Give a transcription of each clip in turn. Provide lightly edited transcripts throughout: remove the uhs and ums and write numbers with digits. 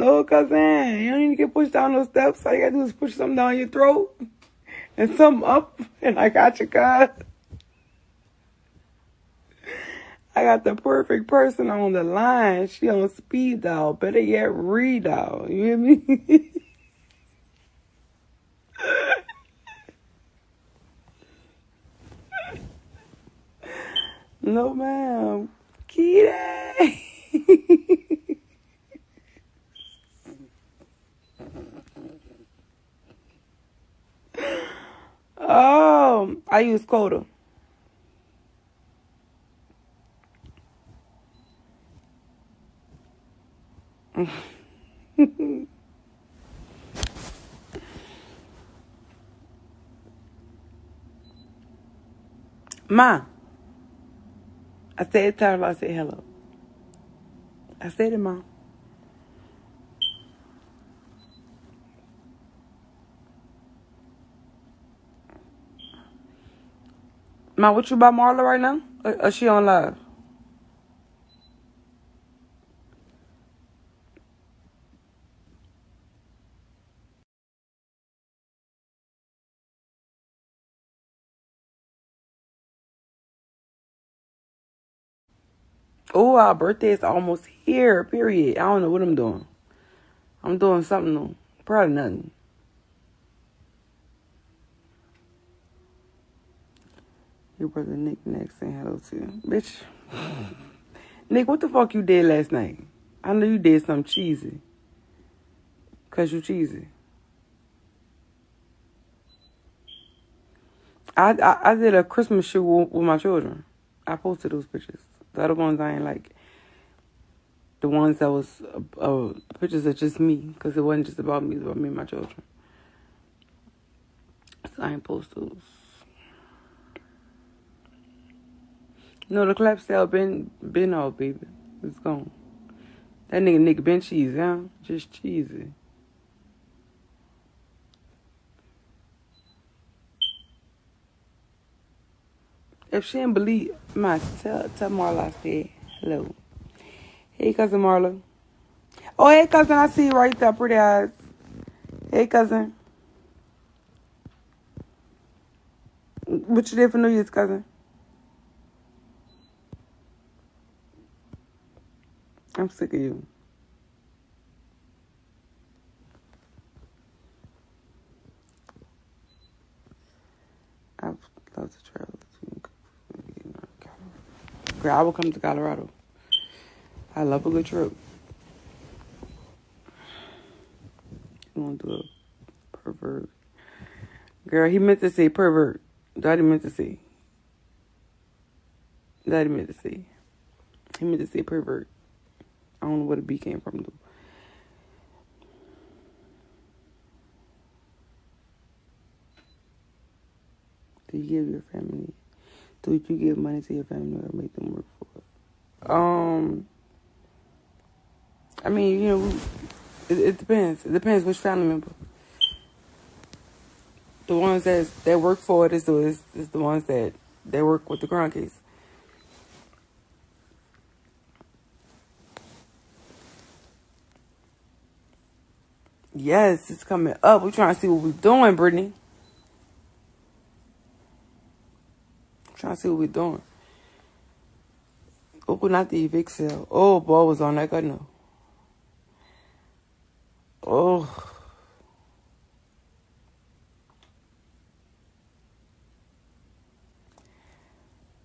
No, cousin. You don't need to get pushed down those steps. All you gotta do is push something down your throat and something up, and I got you, cuz. I got the perfect person on the line. She on speed dial. Better yet, read dial. You hear me? No, ma'am. Kitty. Oh, I use Coda. Ma, I said Tyler, I said hello. I said it, Ma. Ma, what you about Marla right now? Or is she on live? Oh, our birthday is almost here, period. I don't know what I'm doing. I'm doing something new. Probably nothing. Your brother Nick next saying hello to you. Bitch. Nick, what the fuck you did last night? I know you did something cheesy. Because you cheesy. I did a Christmas shoot with my children. I posted those pictures. The other ones I ain't like. The ones that was pictures of just me. Because it wasn't just about me. It was about me and my children. So I ain't post those. No, the clap sale been off, baby. It's gone. That nigga Nick been cheesy, huh? Just cheesy. If she didn't believe, tell Marla I said hello. Hey, cousin Marla. Oh, hey, cousin, I see you right there, pretty eyes. Hey, cousin. What you did for New Year's, cousin? I'm sick of you. I'd love to travel to Girl, I will come to Colorado. I love a good trip. You want to do a pervert? Girl, he meant to say pervert. Daddy meant to say. Daddy meant to say. He meant to say pervert. I don't know where the B came from, though. Do you give your family? Do you give money to your family or make them work for it? I mean, you know, it depends. It depends which family member. The ones that work for it is the ones that work with the ground case. Yes, it's coming up. We're trying to see what we're doing, Brittany. Trying to see what we're doing. Oh, not the evict sale. Oh, boy was on that. I know. Oh.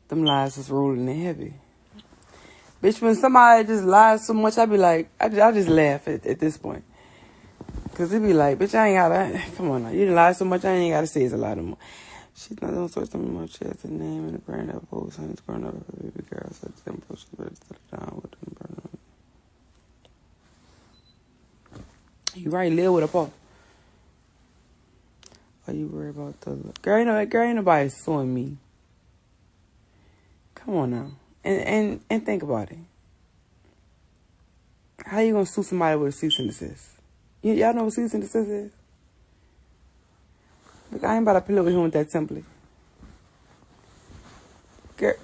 Them lies is rolling in heavy. Bitch, when somebody just lies so much, I be like, I just laugh at this point. Because it be like, bitch, I ain't gotta, come on now. You done lie so much, I ain't gotta say it's a lot of more. She's not gonna sort something more. She has the name and the brand of post, and it's growing up with baby girl. So it's them post, but it's down with them burn. You right, live with a paw. Are you worried about the girl? Ain't nobody suing me. Come on now, and think about it. How you gonna sue somebody with a cease and desist? Y'all know what cease and desist is? Look, I ain't about to play over here with that template. Girl.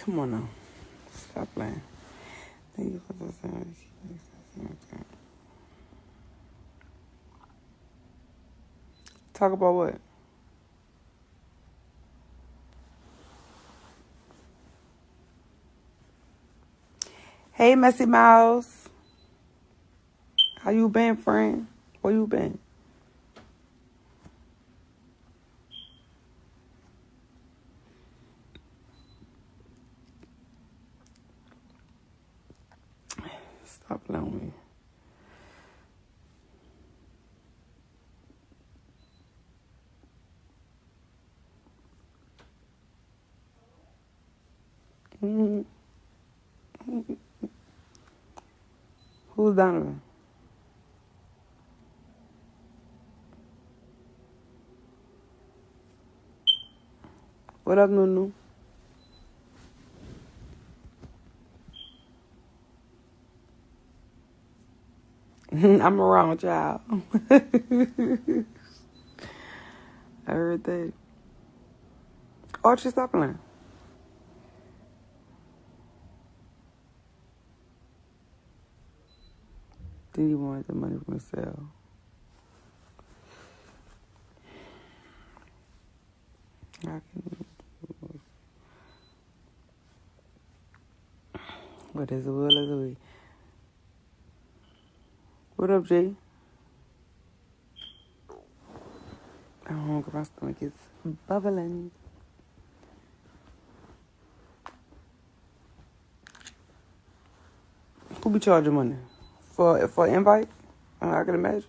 Come on now. Stop playing. Thank you for the Talk about what? Hey, Messy Mouse. How you been, friend? Where you been? Stop playing with me. Who's Donovan? What up, Nunu? I'm around, child. I heard that. Archie, stop playing. Then you wanted the money from the sale. But as well as a way. What up, Jay? I'm hungry. My stomach is bubbling. Who be charging money? For invite? I can imagine.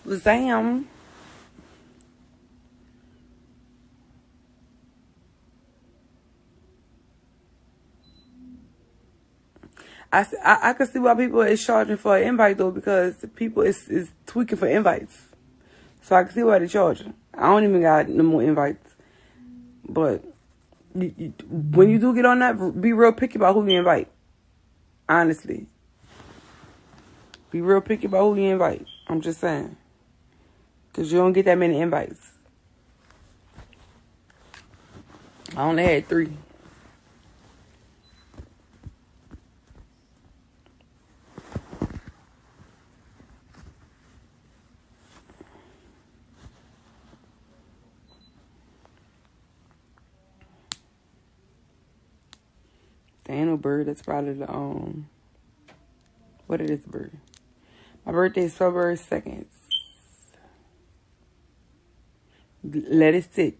Zam. I can see why people is charging for an invite though, because people is tweaking for invites. So I can see why they're charging. I don't even got no more invites. But when you do get on that, be real picky about who you invite. Honestly. Be real picky about who you invite. I'm just saying. Because you don't get that many invites. I only had 3. There ain't no bird. That's probably the, what it is, bird? My birthday is February 2nd. Let it sit.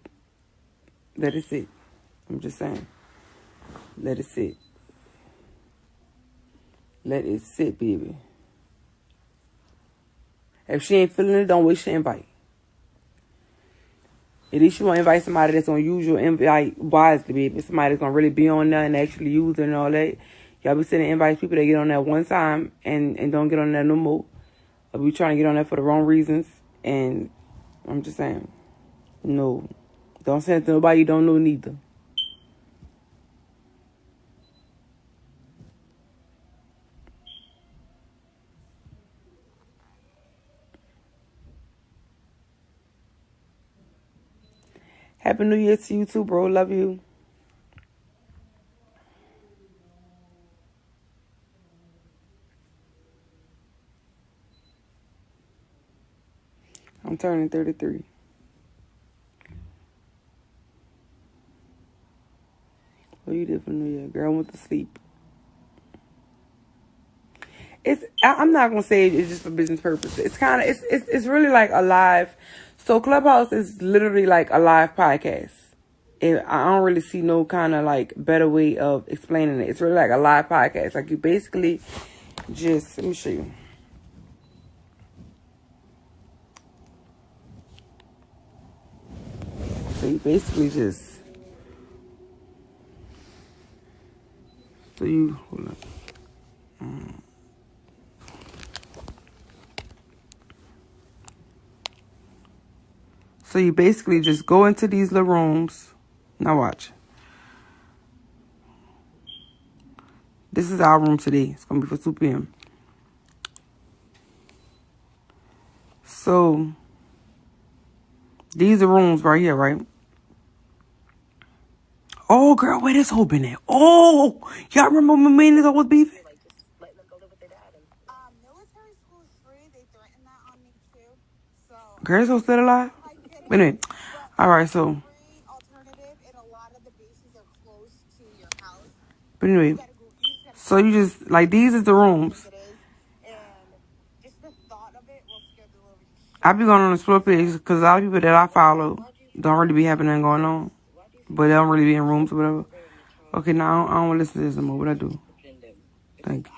Let it sit. I'm just saying. Let it sit. Let it sit, baby. If she ain't feeling it, don't waste your invite. At least you want to invite somebody that's going to use your invite wisely, baby. Somebody that's going to really be on there and actually use it and all that. Y'all be sending invites people that get on there one time and don't get on there no more. Or be trying to get on there for the wrong reasons. And I'm just saying, no. Don't send it to nobody you don't know neither. Happy New Year to you too, bro. Love you. I'm turning 33. What you did for New Year? Girl, I went to sleep. I'm not gonna say it's just for business purposes. It's kind of it's really like a live. So Clubhouse is literally like a live podcast. I don't really see no kind of like better way of explaining it. It's really like a live podcast. Like you basically just, let me show you. So you basically just So you, hold up. So you basically just go into these little rooms. Now watch. This is our room today. It's going to be for 2 p.m. So these are rooms right here, right? Oh, girl, where this hoe been at? Oh, y'all remember when me and this hoe was beefing? Military school is free. They threatened that on me too. So Girl, this hoe still alive? Anyway, all right, so. free alternative, and a lot of the bases are close to your house. But anyway, so you just, like, these is the rooms. And just the thought of it will scare the living shit. I be going on the explore page because a lot of people that I follow don't really be having nothing going on. But they don't really be in rooms or whatever. Okay, now I don't want to listen to this no more. What I do? Thank you.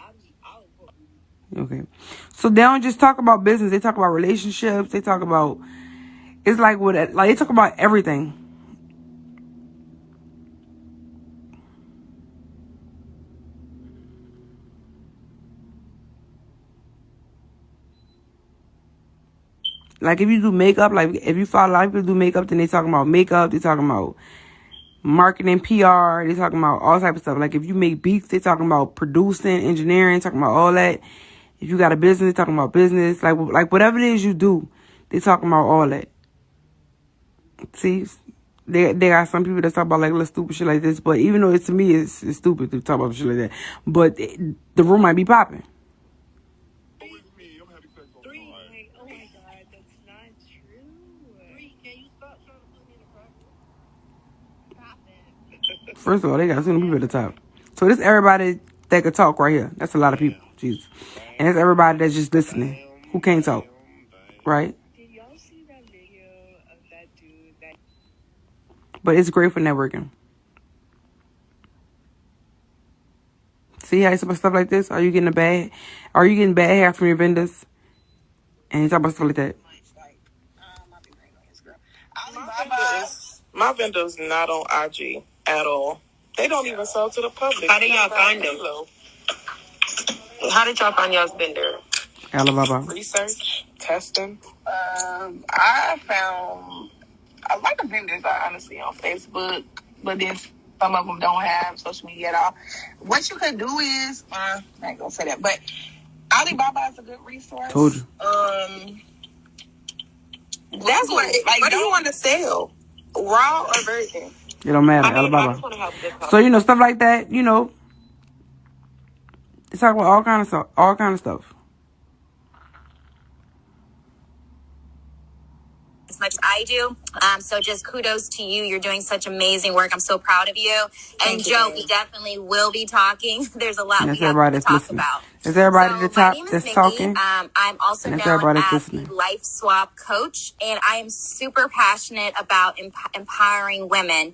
Okay. So they don't just talk about business. They talk about relationships. They talk about... It's like what... Like, they talk about everything. Like, if you do makeup, like, if you follow a lot of people do makeup, then they talking about makeup. They talking about marketing, PR. They talking about all type of stuff. Like, if you make beats, they talking about producing, engineering, talking about all that. If you got a business, they talking about business. Like whatever it is you do, they talking about all that. See, they got some people that talk about like little stupid shit like this. But even though to me it's stupid to talk about shit like that, but the room might be popping. First of all, they got so many people at the top. So this everybody that could talk right here. That's a lot of people. Jesus. And that's everybody that's just listening. Who can't talk. Right? Did y'all see that video of that dude that... But it's great for networking. See how you talk about stuff like this? Are you getting bad hair from your vendors? And you talk about stuff like that. My vendor's not on IG at all. They don't even sell to the public. How did y'all find them? How did y'all find y'all's vendor? Alibaba. Research, testing. I found a lot of vendors are honestly on Facebook, but then some of them don't have social media at all. What you could do is, I ain't gonna say that, but Alibaba is a good resource. Told you. That's what do you want to sell? Raw or virgin? It don't matter. Alibaba. So, stuff like that, they talk about all kind of stuff. As much as I do. So just kudos to you. You're doing such amazing work. I'm so proud of you. And Joe, we definitely will be talking. There's a lot we have to talk about. Is everybody at the top that's Nikki. talking? I'm also known as the Life Swap Coach, and I am super passionate about empowering women.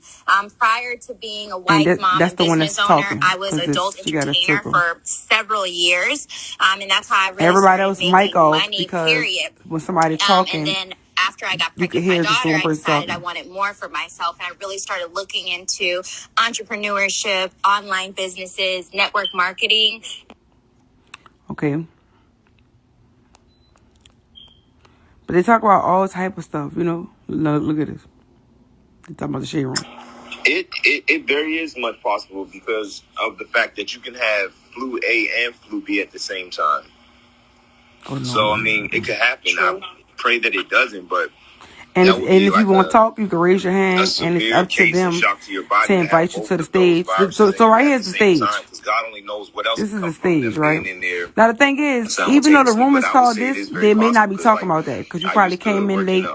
Prior to being a wife, mom, and business owner, I was an adult entertainer for several years, and that's how I really everybody else started mic making off money, because period. when somebody talking, and then after I got pregnant with my daughter, I decided I wanted more for myself, and I really started looking into entrepreneurship, online businesses, network marketing. Okay. But they talk about all type of stuff, Look at this. They talk about the shade room. It very is much possible because of the fact that you can have flu A and flu B at the same time. Oh, no. So, it could happen. I pray that it doesn't, but... And if you want to talk, you can raise your hand, and it's up to them to invite you to the stage. So right here's the stage. God only knows what else this is the stage, right? Now the thing is, even though the room is called this, they may not be talking about that because you probably came in late.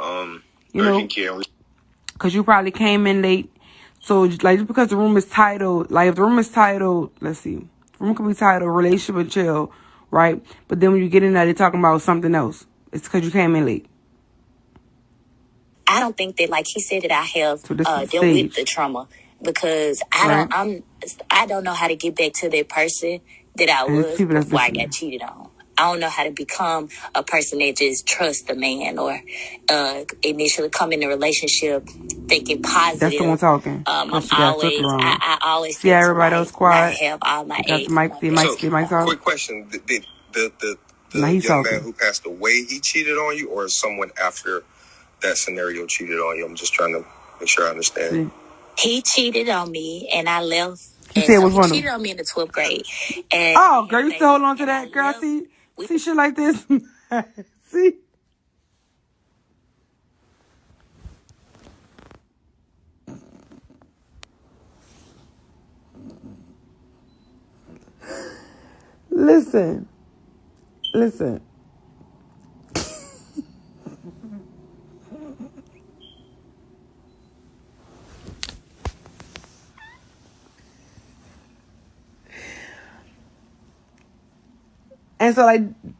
Because you probably came in late. So like just because the room is titled, like if the room is titled, let's see, the room could be titled "Relationship and Chill," right? But then when you get in there, they're talking about something else. It's because you came in late. I don't think that, like he said, that I have dealt with the trauma because I don't know how to get back to that person that I was before I got cheated on. I don't know how to become a person that just trusts a man or initially come in a relationship thinking positive. That's the one talking. I always see everybody else quiet. Have all my got the mic. Quick question: the young man who passed away, he cheated on you, or someone after that scenario cheated on you? I'm just trying to make sure I understand. He cheated on me, and I left. He said was he cheated on me in the 12th grade. And oh, girl, you still hold on to that, girl? See shit like this. See. Listen. And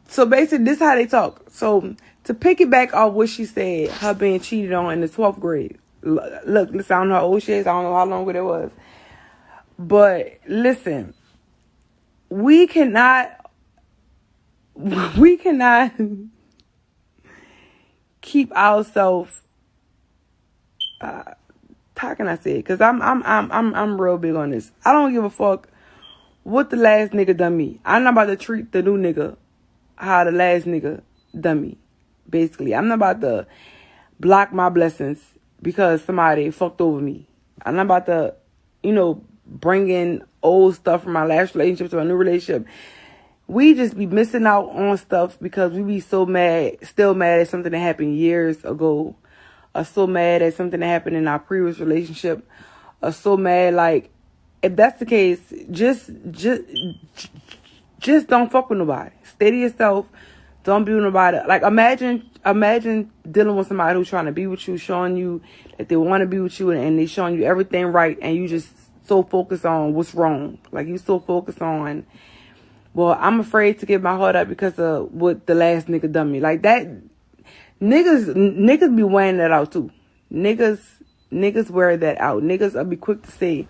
so basically this is how they talk. So to piggyback off what she said, her being cheated on in the 12th grade. Look, listen, I don't know how old she is. I don't know how long ago it was. But listen, we cannot keep ourselves. How can I say it? Because I'm real big on this. I don't give a fuck what the last nigga done me. I'm not about to treat the new nigga how the last nigga done me. Basically, I'm not about to block my blessings because somebody fucked over me. I'm not about to, bring in old stuff from my last relationship to a new relationship. We just be missing out on stuff because we be so mad, still mad at something that happened years ago. Or so mad at something that happened in our previous relationship. Or so mad, like, if that's the case, just don't fuck with nobody. Stay to yourself. Don't be with nobody. Like, imagine dealing with somebody who's trying to be with you, showing you that they want to be with you, and they showing you everything right, and you just so focused on what's wrong. Like, you so focused on, well, I'm afraid to give my heart up because of what the last nigga done me. Like, that, niggas be wearing that out, too. Niggas wear that out. Niggas will be quick to say,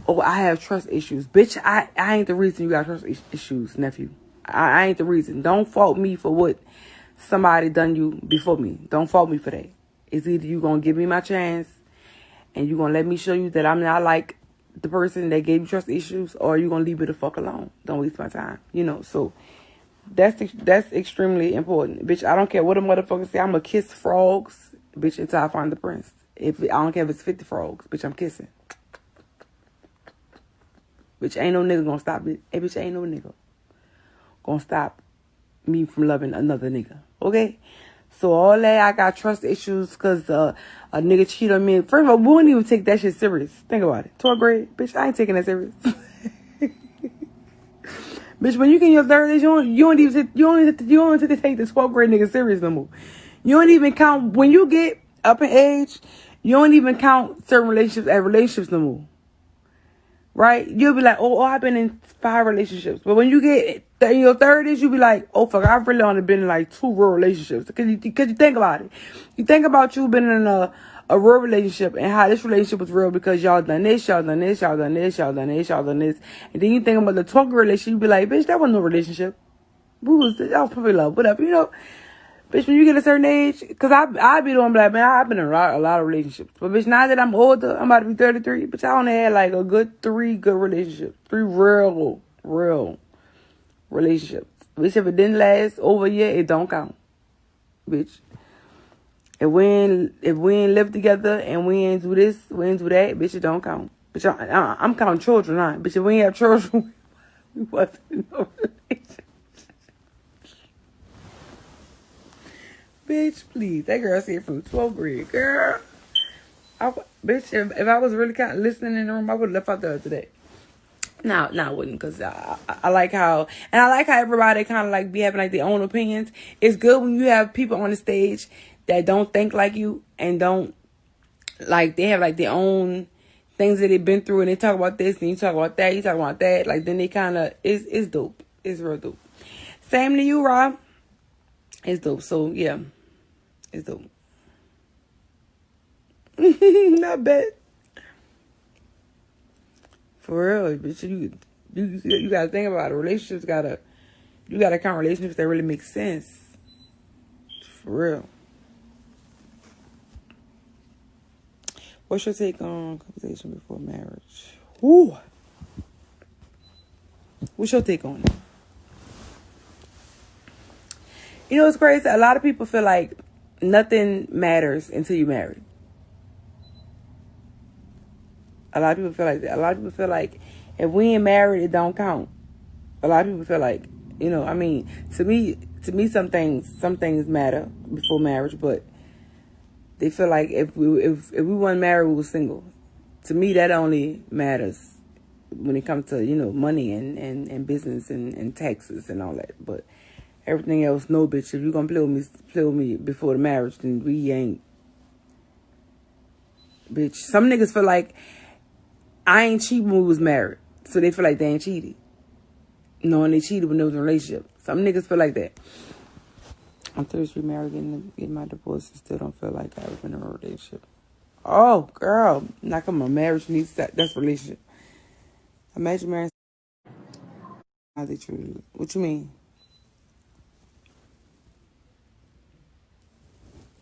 oh, I have trust issues. Bitch, I ain't the reason you got trust issues, nephew. I ain't the reason. Don't fault me for what somebody done you before me. Don't fault me for that. It's either you gonna give me my chance and you gonna let me show you that I'm not like the person that gave you trust issues, or you gonna leave me the fuck alone. Don't waste my time. So that's extremely important. Bitch, I don't care what a motherfucker say. I'm gonna kiss frogs, bitch, until I find the prince. I don't care if it's 50 frogs, bitch, I'm kissing. Bitch, ain't no nigga gonna stop it. Hey, bitch, ain't no nigga gonna stop me from loving another nigga. Okay? So all that, I got trust issues because a nigga cheated on me. First of all, we wouldn't even take that shit serious. Think about it. 12th grade, bitch, I ain't taking that serious. Bitch, when you get in your 30s, you don't even take the 12th grade nigga serious no more. You don't even count, when you get up in age, you don't even count certain relationships as relationships no more. Right? You'll be like, oh, I've been in 5 relationships. But when you get in your 30s, you'll be like, oh, fuck, I've really only been in like 2 real relationships. Because you think about it. You think about you being in a real relationship and how this relationship was real because y'all done this, y'all done this, y'all done this, y'all done this, y'all done this. And then you think about the talking relationship, you be like, bitch, that wasn't no relationship. That was probably love, whatever, Bitch, when you get a certain age, because I be doing black, man, I've been in a lot of relationships. But, bitch, now that I'm older, I'm about to be 33, bitch, I only had, like, a good 3 good relationships. 3 real relationships. Bitch, if it didn't last over a year, it don't count. Bitch. If we ain't live together and we ain't do this, we ain't do that, bitch, it don't count. Bitch, I'm counting children, huh? Bitch, if we ain't have children, we wasn't in no relationship. Bitch, please. That girl said from the 12th grade. Girl. Bitch, if I was really kind of listening in the room, I would have left out the other day. No, I wouldn't, because I like how everybody kind of like be having like their own opinions. It's good when you have people on the stage that don't think like you and don't, like, they have like their own things that they've been through and they talk about this and you talk about that, you talk about that. Like, then they kind of, it's dope. It's real dope. Same to you, Rob. It's dope. So, yeah. It's dope. Not bad. For real, bitch. You gotta think about it. Relationships gotta You got to count relationships that really make sense. For real. What's your take on conversation before marriage? Woo! What's your take on it? You know, it's crazy. A lot of people feel like nothing matters until you marry. A lot of people feel like that. A lot of people feel like if we ain't married, it don't count. A lot of people feel like, you know, I mean, to me, some things matter before marriage, but they feel like if we weren't married, we were single. To me, that only matters when it comes to, you know, money and business and taxes and all that. But everything else, no, bitch. If you're gonna play with me before the marriage, then we ain't. Bitch, some niggas feel like I ain't cheat when we was married, so they feel like they ain't cheated, knowing they cheated when they was in a relationship. Some niggas feel like that. I'm 33, married, getting my divorce, and still don't feel like I've been in a relationship. Oh, girl. Now, come on. Marriage needs that. That's relationship. Imagine marrying. How they treat you. What you mean?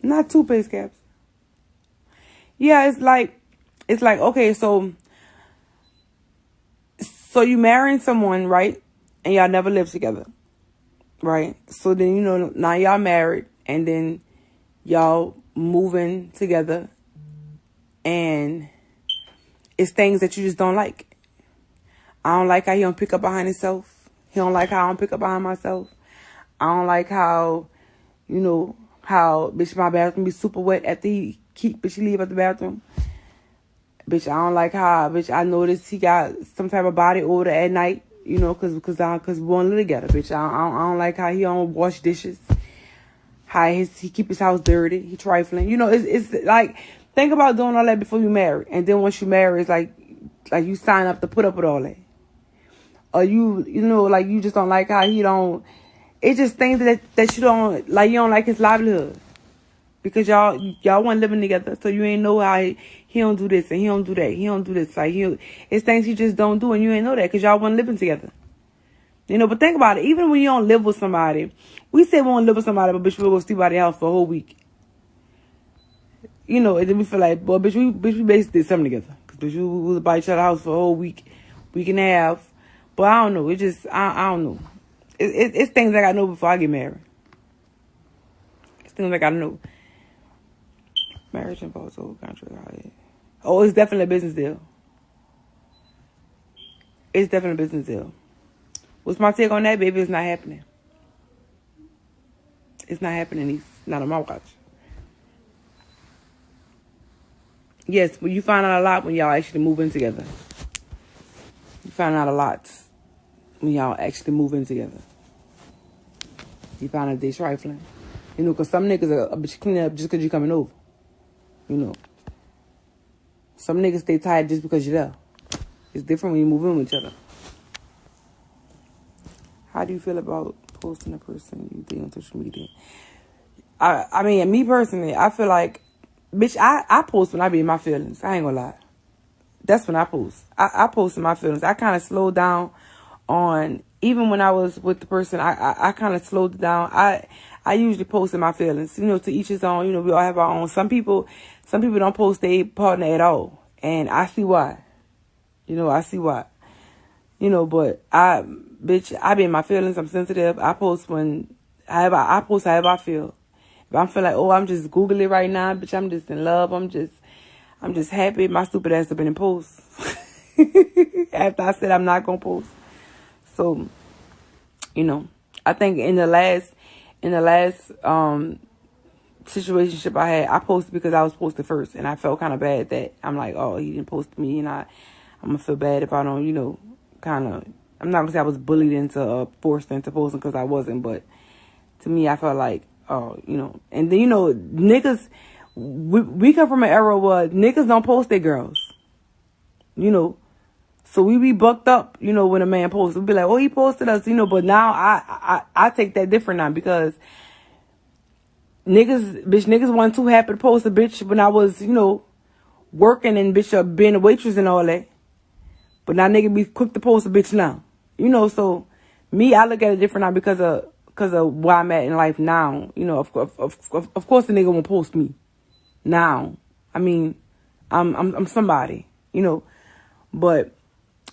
Not toothpaste caps. Yeah, it's like, okay, so you marrying someone, right? And y'all never lived together. Right? So then, you know, now y'all married and then y'all moving together and it's things that you just don't like. I don't like how he don't pick up behind himself. He don't like how I don't pick up behind myself. I don't like how, you know, how, bitch, my bathroom be super wet after he leave out the bathroom. Bitch, I don't like how, bitch, I noticed he got some type of body odor at night. You know, cause we won't live together, bitch. I don't like how he don't wash dishes. How he keep his house dirty. He trifling. You know, it's like, think about doing all that before you marry, and then once you marry, it's like you sign up to put up with all that. Or you know, like you just don't like how he don't. It's just things that you don't like. You don't like his livelihood because y'all weren't living together, so you ain't know how he don't do this and he don't do that. He don't do this. Like it's things he just don't do, and you ain't know that because y'all wasn't living together. You know, but think about it. Even when you don't live with somebody, we say we won't live with somebody, but bitch, we'll go sleep out of the house for a whole week. You know, and then we feel like, boy, bitch, we basically did something together. Cause bitch, we was by each other's house for a whole week and a half. But I don't know. It just, I don't know. It's things I gotta know before I get married. It's things I gotta know. Marriage involves old contract. Oh, it's definitely a business deal. It's definitely a business deal. What's my take on that, baby? It's not happening. It's not happening. It's not on my watch. Yes, but you find out a lot when y'all actually move in together. You find out a lot when y'all actually move in together. You find out they trifling. You know, because some niggas are a bitch cleaning up just because you're coming over. You know. Some niggas stay tired just because you're there. It's different when you move in with each other. How do you feel about posting a person you think on social media? I mean, me personally, I feel like, bitch, I post when I be in my feelings. I ain't gonna lie. That's when I post. I post in my feelings. I kind of slowed down on, even when I was with the person, I kind of slowed it down. I usually post in my feelings. You know, to each his own. You know, we all have our own. Some people don't post their partner at all. And I see why. You know, I see why. You know, but I be in my feelings. I'm sensitive. I post however I feel. If I feel like, oh, I'm just Googling right now, bitch, I'm just in love. I'm just happy. My stupid ass have been in post. After I said I'm not gonna post. So, you know, I think in the last situationship I had, I posted because I was posted first, and I felt kind of bad that I'm like, oh, he didn't post me, and I'm gonna feel bad if I don't, you know, kind of. I'm not gonna say I was bullied into forced into posting because I wasn't, but to me, I felt like, oh, you know, and then, you know, niggas, we come from an era where niggas don't post their girls, you know, so we be bucked up, you know, when a man posts. We be like, oh, he posted us, you know, but now I take that different now because niggas wasn't too happy to post a bitch when I was, you know, working and bitch being a waitress and all that. But now nigga be quick to post a bitch now. You know, so Me, I look at it different now because of where I'm at in life now. You know, of course the nigga won't post me now. I mean, I'm somebody, you know. But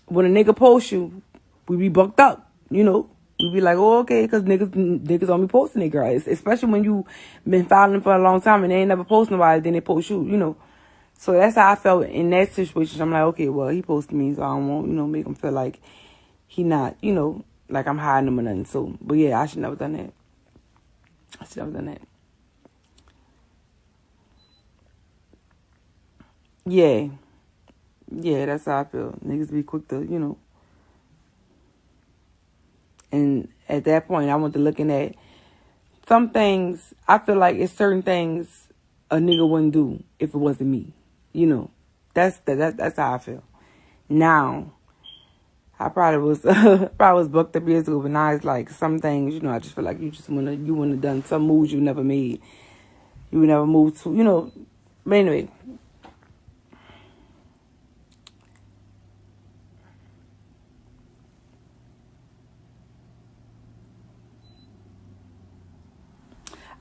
when a nigga posts you, we be bucked up, you know. We be like, oh, okay, because niggas don't be posting it, girl. Especially when you been following for a long time and they ain't never post nobody, then they post you, you know. So that's how I felt in that situation. I'm like, okay, well, he posted me, so I don't want, you know, make him feel like he not, you know, like I'm hiding him or nothing. So, but yeah, I should never done that. I should never done that. Yeah. Yeah, that's how I feel. Niggas be quick to, you know. And at that point, I went to looking at some things. I feel like it's certain things a nigga wouldn't do if it wasn't me. You know, that's how I feel. Now, I probably was bucked up years ago, but now it's like some things, you know, I just feel like you wouldn't have done some moves you never made. You would never move to, you know. But anyway.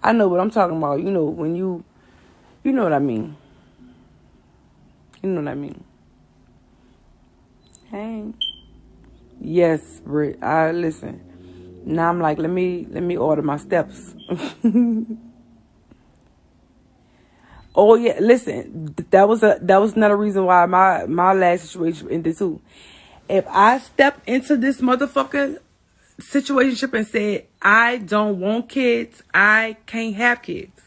I know what I'm talking about. You know, when you know what I mean. You know what I mean. Hey. Yes, Britt. I listen. Now I'm like, let me order my steps. Oh yeah, listen. That was another reason why my last situation ended too. If I stepped into this motherfucker situationship and said, I don't want kids, I can't have kids.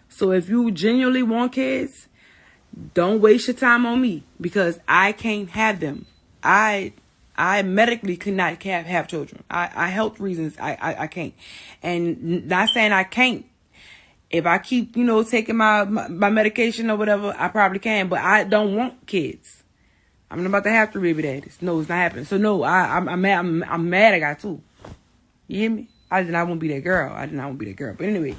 So if you genuinely want kids, don't waste your time on me because I can't have them. I medically cannot have children. I health reasons I can't. And not saying I can't. If I keep, you know, taking my medication or whatever, I probably can, but I don't want kids. I'm not about to have 3 baby daddies. No, it's not happening. So no, I'm mad I got 2. You hear me? I did not want to be that girl. But anyway,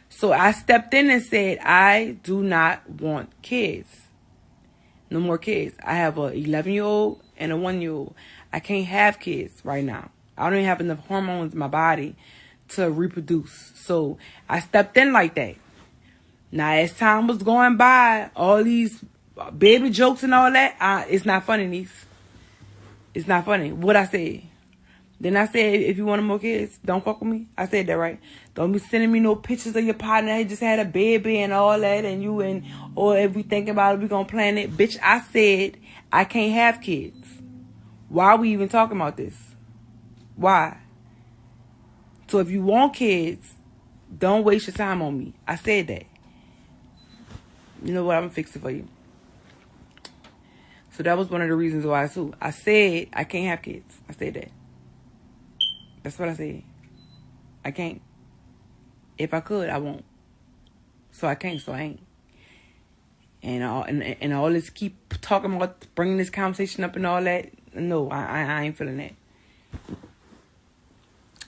so I stepped in and said, I do not want kids. No more kids. I have a 11-year-old and a 1-year-old. I can't have kids right now. I don't even have enough hormones in my body to reproduce. So I stepped in like that. Now, as time was going by, all these baby jokes and all that, it's not funny, niece. It's not funny. What I said. Then I said, if you want more kids, don't fuck with me. I said that, right? Don't be sending me no pictures of your partner that just had a baby and all that, or if we think about it, we gonna plan it. Bitch, I said I can't have kids. Why are we even talking about this? Why? So if you want kids, don't waste your time on me. I said that. You know what? I'm gonna fix it for you. So that was one of the reasons why I said I can't have kids. I said that. That's what I said. I can't. If I could, I won't. So I can't, so I ain't. And all this keep talking about bringing this conversation up and all that. No, I ain't feeling that.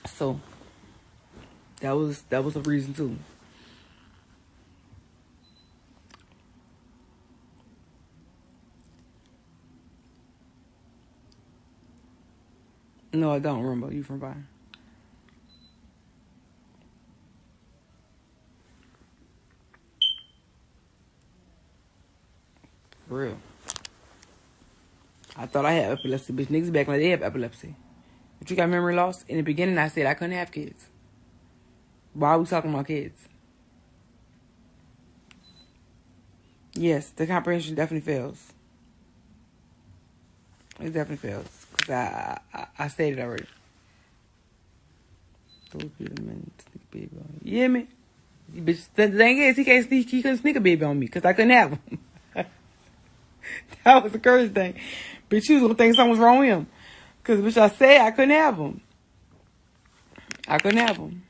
So that was a reason too. No, I don't remember. You from Bayern? For real. I thought I had epilepsy, bitch. Niggas back like they have epilepsy. But you got memory loss? In the beginning, I said I couldn't have kids. Why are we talking about kids? Yes, the comprehension definitely fails. It definitely fails. Because I said it already. You hear me? Bitch, the thing is, he couldn't sneak a baby on me because I couldn't have him. That was the crazy thing. Bitch, you was gonna think something was wrong with him. Because, bitch, I said I couldn't have him. I couldn't have him.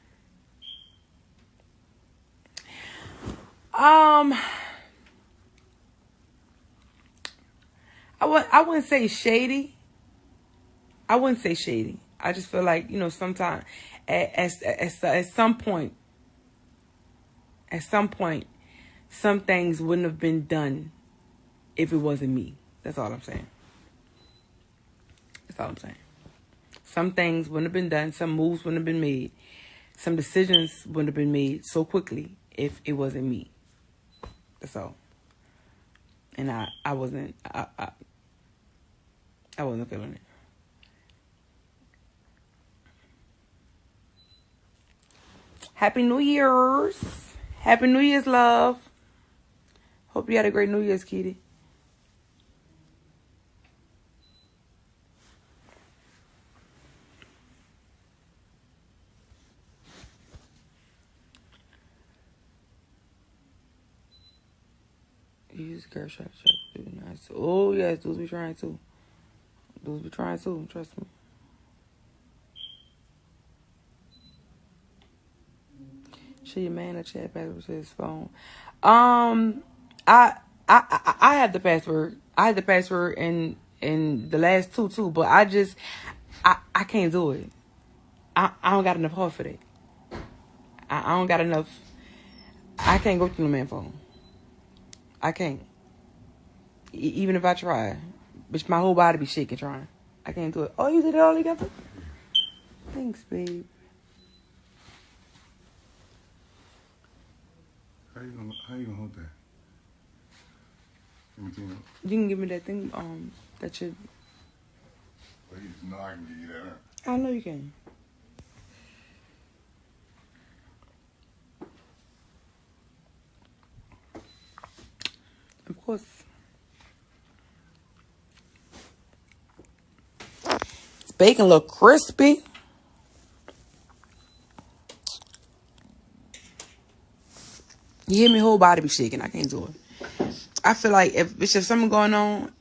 I wouldn't say shady. I just feel like, you know, sometimes at some point, some things wouldn't have been done if it wasn't me. That's all I'm saying. Some things wouldn't have been done. Some moves wouldn't have been made. Some decisions wouldn't have been made so quickly if it wasn't me. That's all. And I wasn't feeling it. Happy New Year's. Happy New Year's, love. Hope you had a great New Year's, Kitty. Use girl shop. Nice. Oh, yes, dudes be trying to. Trust me. Show your man a chat password to his phone. I have the password. I had the password in the last two too, but I can't do it. I don't got enough heart for that. I don't got enough. I can't go through the man phone. I can't. Even if I try. Bitch, my whole body be shaking trying. I can't do it. Oh, you did it all together? Thanks, babe. How you gonna hold that? Give me $10. You can give me that thing, that should... Well, you know I can give you that, huh? I know you can. Of course. It's bacon look crispy. You hear me? Whole body be shaking. I can't do it. I feel like if something going on,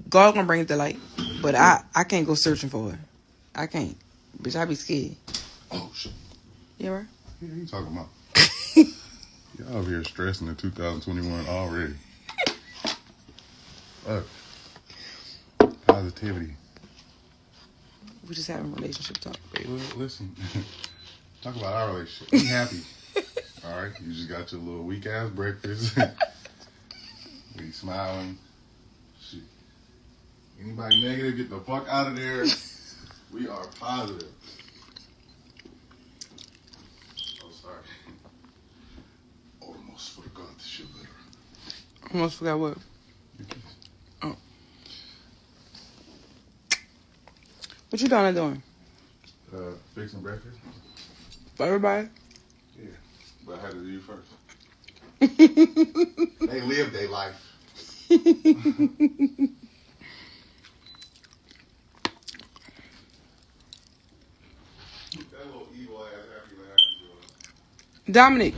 God gonna bring it to light. But I can't go searching for it. I can't. Bitch, I be scared. Oh, shit. Yeah, right? Yeah, you talking about? Y'all over here stressing in 2021 already. Look. Positivity. We just having relationship talk, baby. Well, listen. Talk about our relationship. Be happy. All right? You just got your little weak-ass breakfast. We smiling. Shit. Anybody negative, get the fuck out of there. We are positive. Oh, sorry. Almost forgot the shit letter. Almost forgot what? Oh. What you doing? Fixing breakfast. For everybody? Yeah. But I had to do you first. They live their life. That little evil ass happy Dominic.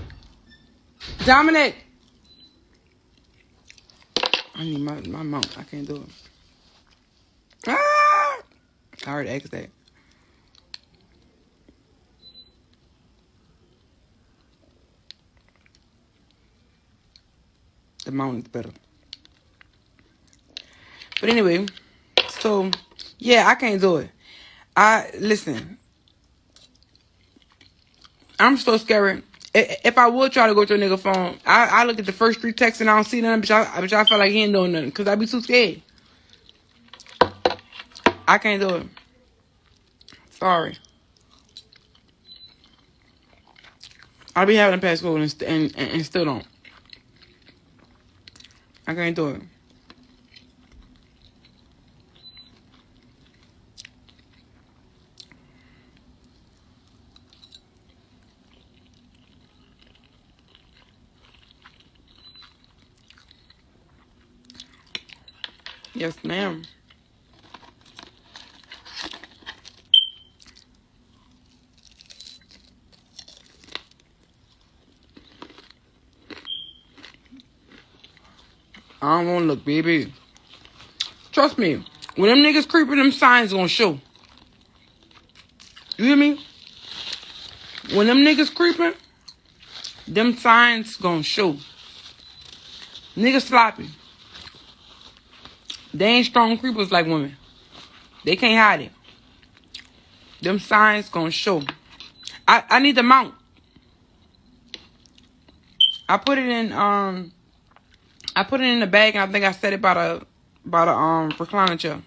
I need my mount. I can't do it. Ah! I already asked that. The mount is better. But anyway, so yeah, I can't do it. Listen. I'm so scared. If I would try to go to a nigga phone, I look at the first 3 texts and I don't see nothing, but I feel like he ain't doing nothing because I be too scared. I can't do it. Sorry. I be having a passcode and still don't. I can't do it. Yes, ma'am. I don't want to look, baby. Trust me. When them niggas creeping, them signs gonna show. You hear me? When them niggas creeping, them signs gonna show. Niggas sloppy. They ain't strong creepers like women. They can't hide it. Them signs gonna show. I need the mount. I put it in the bag and I think I set it by the recliner chair.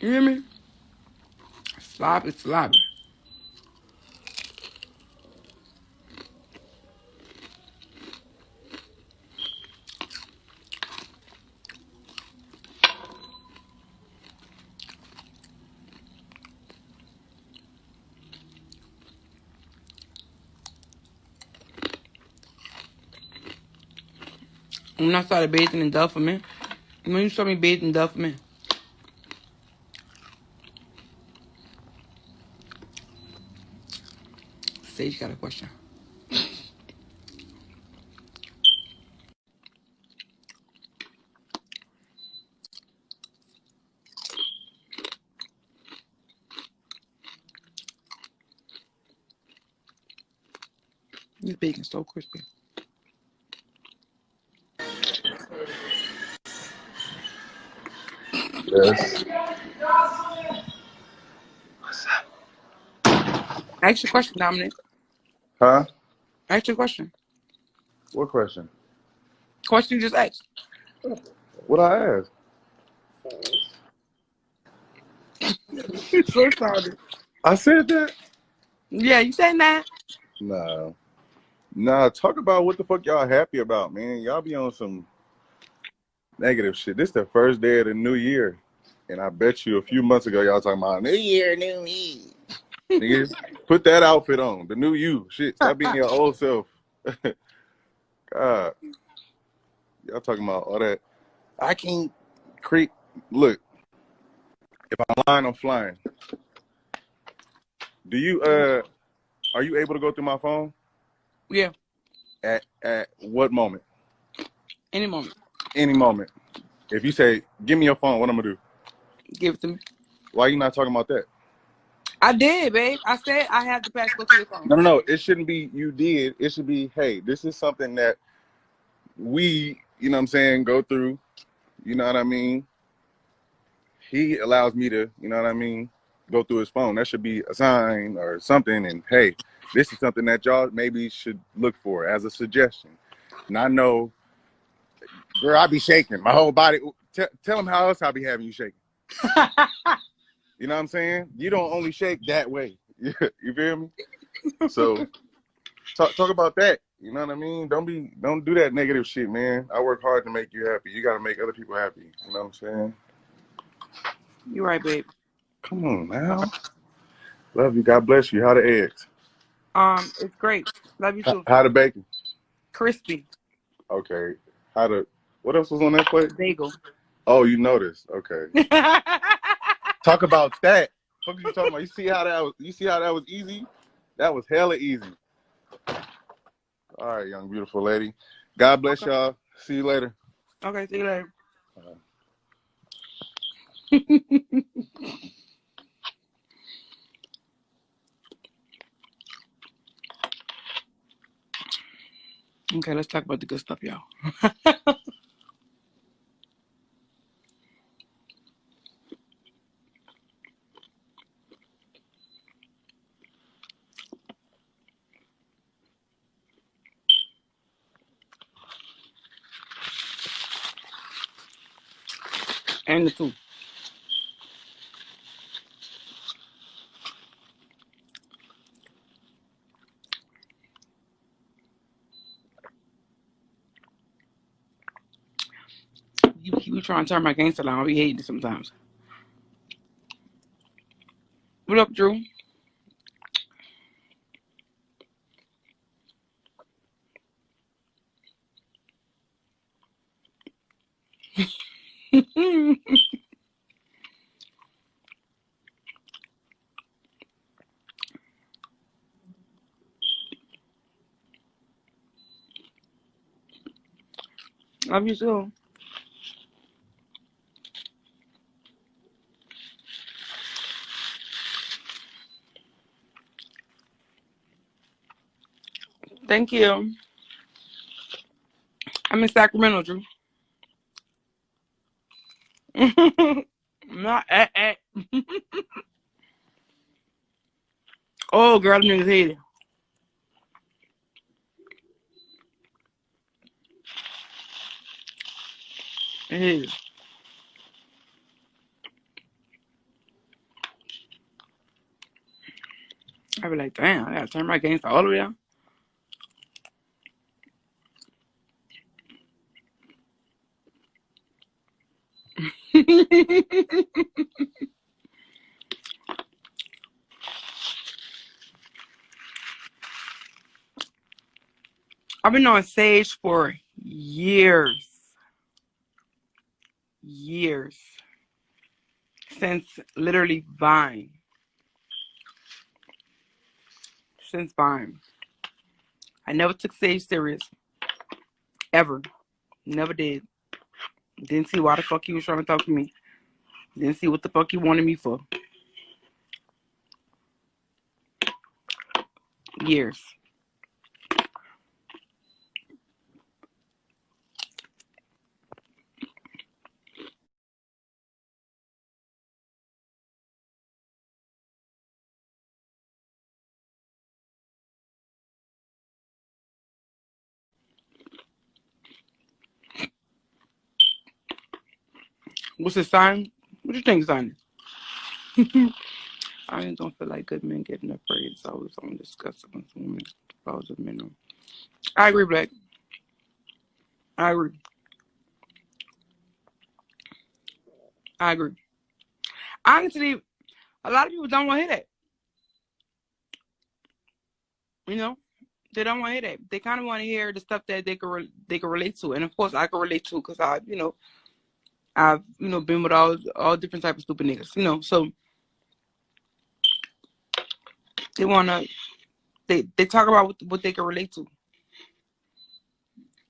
You hear me? Sloppy, sloppy. When I started bathing in Duff for men, when you saw me bathing in Duff for men, Sage got a question. This bacon's so crispy. Yes. Ask your question, Dominic. Huh? Ask your question. What question? Question you just asked. What I asked? You so sorry. I said that? Yeah, you saying that? Nah, talk about what the fuck y'all happy about, man. Y'all be on some negative shit. This the first day of the new year. And I bet you a few months ago y'all talking about New Year, New Me. Niggas, put that outfit on. The new you. Shit, stop being your old self. God. Y'all talking about all that. I can't creep. Look, if I'm lying, I'm flying. Do you are you able to go through my phone? Yeah. At what moment? Any moment. Any moment. If you say, give me your phone, what I'm gonna do? Give it to me. Why you not talking about that? I did, babe. I said I had the password to your phone. No. It shouldn't be you did. It should be, hey, this is something that we, you know what I'm saying, go through. You know what I mean? He allows me to, you know what I mean, go through his phone. That should be a sign or something. And hey, this is something that y'all maybe should look for as a suggestion. And I know, girl, I be shaking my whole body. Tell him how else I be having you shaking. You know what I'm saying? You don't only shake that way. You feel me? So talk about that. You know what I mean? Don't do that negative shit, man. I work hard to make you happy. You gotta make other people happy. You know what I'm saying? You're right, babe. Come on now. Love you. God bless you. How the eggs? It's great. Love you too. How the bacon? Crispy. Okay. What else was on that plate? Bagel. Oh, you noticed. Okay. Talk about that. What are you talking about? You see how that was easy? That was hella easy. All right, young beautiful lady. God bless y'all. See you later. Okay, see you later. Okay, let's talk about the good stuff, y'all. And the two. You trying to turn my gangster down. I be hating it sometimes. What up, Drew? Love you too. Thank you. I'm in Sacramento, Drew. Not at. Oh, girl, them niggas hate it. They hate it. I be like, damn, I gotta turn my gangster all the way down. I've been on Sage for years. Years. Since literally Vine. Since Vine. I never took Sage serious. Ever. Never did. Didn't see why the fuck he was trying to talk to me. Didn't see what the fuck he wanted me for. Years. What's his sign? What you think, sign? I ain't don't feel like good men getting afraid. So I was on discussing with women. If I was a minimum. I agree, Black. I agree. I agree. Honestly, a lot of people don't want to hear that. You know, they don't want to hear that. They kind of want to hear the stuff that they can relate to, and of course, I can relate to because I've been with all different types of stupid niggas. You know, so they wanna they talk about what they can relate to,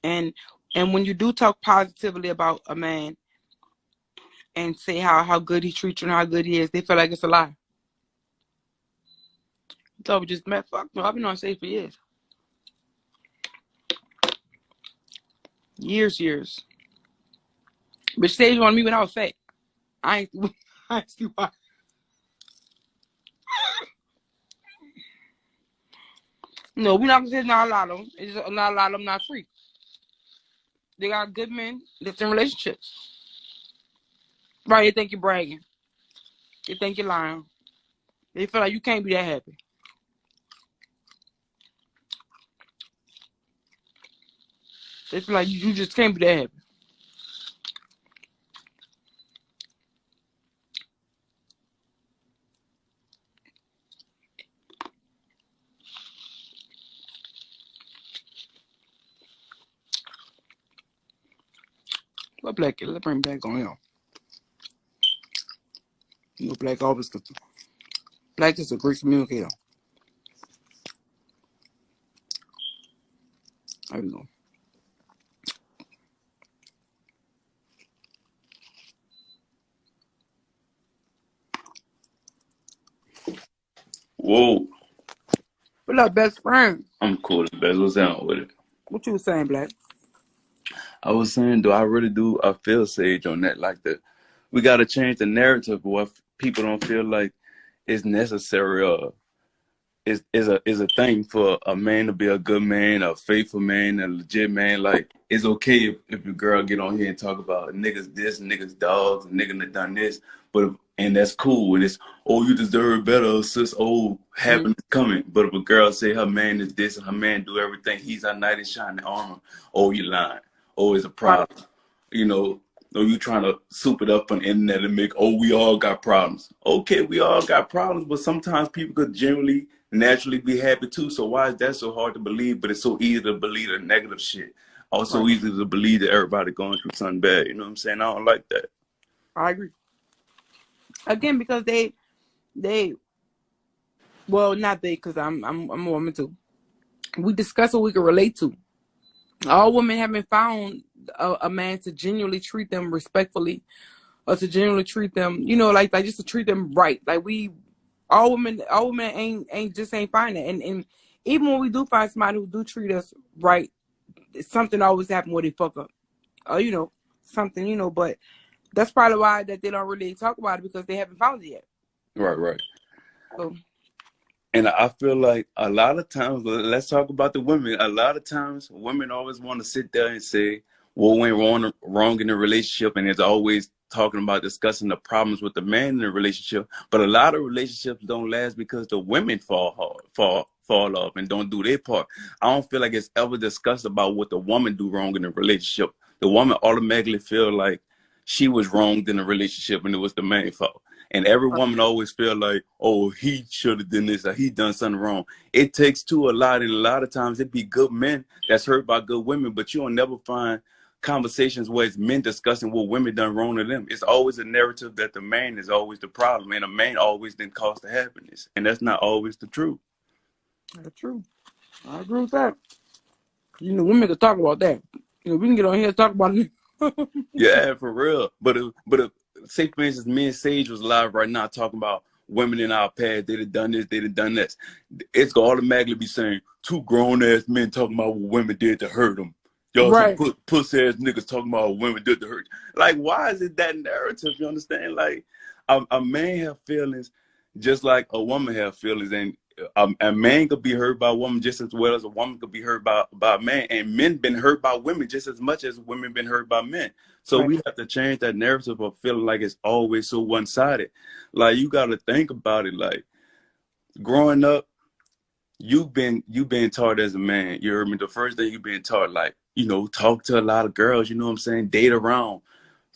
and when you do talk positively about a man and say how good he treats you and how good he is, they feel like it's a lie. So we just met. Fuck no, I've been on Sage for years. Years. But Sage wanted me when I was fat. I ain't see why. No, we're not gonna say not a lot of them. It's just not a lot of them not free. They got good men that's in relationships. Right, you think you're bragging. You think you're lying. They feel like you can't be that happy. They feel like you just can't be that happy. What Black is? Let's bring Black on here. You know, Black always Black is a great communicator. There we go. Whoa. What up, best friend? I'm cool as best. What's down with it? What you was saying, Black? I was saying, I feel Sage on that. Like we got to change the narrative of what people don't feel like is necessary is a thing for a man to be a good man, a faithful man, a legit man. Like, it's okay if your girl get on here and talk about niggas this, niggas dogs, nigga that done this, and that's cool. And it's, oh, you deserve better, sis, oh, happiness coming. But if a girl say her man is this and her man do everything, he's our knight in shining armor, oh, you lying. Oh, it's a problem. You know, or you trying to soup it up on the internet and make, oh, we all got problems. Okay, we all got problems, but sometimes people could generally naturally be happy too. So why is that so hard to believe? But it's so easy to believe the negative shit. Also easy to believe that everybody going through something bad. You know what I'm saying? I don't like that. I agree. Again, because they well, not they, because I'm a woman too. We discuss what we can relate to. All women haven't found a man to genuinely treat them respectfully, or to genuinely treat them, you know, like just to treat them right. Like all women ain't find that. And even when we do find somebody who do treat us right, something always happen where they fuck up. You know, something, you know, but that's probably why that they don't really talk about it, because they haven't found it yet. Right. So, and I feel like a lot of times, let's talk about the women. A lot of times women always want to sit there and say what went wrong in the relationship, and it's always talking about discussing the problems with the man in the relationship. But a lot of relationships don't last because the women fall hard. fall off and don't do their part. I don't feel like it's ever discussed about what the woman do wrong in a relationship. The woman automatically feel like she was wronged in a relationship and it was the man's fault. And every woman always feel like, oh, he should have done this or he done something wrong. It takes two a lot, and a lot of times it be good men that's hurt by good women, but you'll never find conversations where it's men discussing what women done wrong to them. It's always a narrative that the man is always the problem, and a man always didn't cause the happiness, and that's not always the truth. That's true. I agree with that. You know, women can talk about that. You know, we can get on here and talk about it. Yeah, for real. But say for instance, me and Sage was live right now talking about women in our past. They'd have done this, they'd have done this. It's gonna automatically be saying two grown ass men talking about what women did to hurt them. Y'all right. Some pussy ass niggas talking about what women did to hurt. Like, why is it that narrative? You understand? Like, a man have feelings just like a woman have feelings, and a man could be hurt by a woman just as well as a woman could be hurt by a man, and men been hurt by women just as much as women been hurt by men. So we have to change that narrative of feeling like it's always so one-sided. Like, you got to think about it. Like, growing up, you've been taught as a man. You heard me? The first thing you've been taught, like, you know, talk to a lot of girls. You know what I'm saying? Date around.